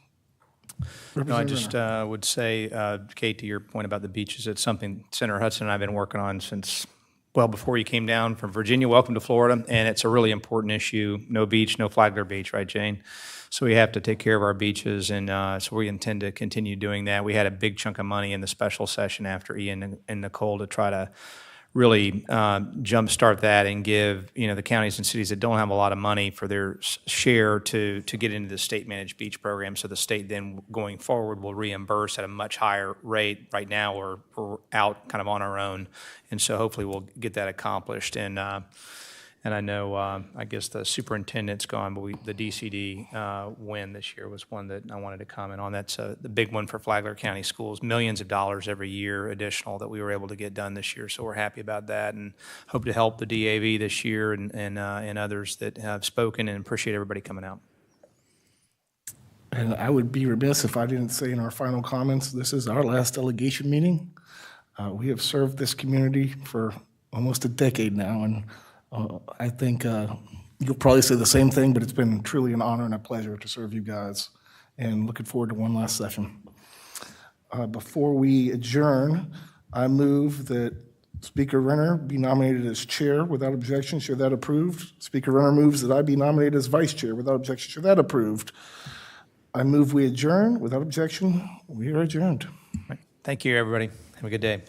No, I just would say, Kate, to your point about the beaches, it's something Senator Hudson and I have been working on since, well, before you came down from Virginia. Welcome to Florida, and it's a really important issue. No beach, no Flagler Beach, right, Jane? So we have to take care of our beaches, and so we intend to continue doing that. We had a big chunk of money in the special session after Ian and Nicole to try to really jumpstart that and give the counties and cities that don't have a lot of money for their share to get into the state-managed beach program. So the state then going forward will reimburse at a much higher rate. Right now we're out kind of on our own, and so hopefully we'll get that accomplished. And I know I guess the superintendent's gone, but the DCD win this year was one that I wanted to comment on. That's the big one for Flagler County Schools. Millions of dollars every year additional that we were able to get done this year. So we're happy about that and hope to help the DAV this year and others that have spoken, and appreciate everybody coming out. And I would be remiss if I didn't say in our final comments, this is our last delegation meeting. We have served this community for almost a decade now, and I think you'll probably say the same thing, but it's been truly an honor and a pleasure to serve you guys, and looking forward to one last session. Before we adjourn, I move that Speaker Renner be nominated as chair without objection. Share that approved. Speaker Renner moves that I be nominated as vice chair without objection. Share that approved. I move we adjourn without objection. We are adjourned. Thank you, everybody. Have a good day.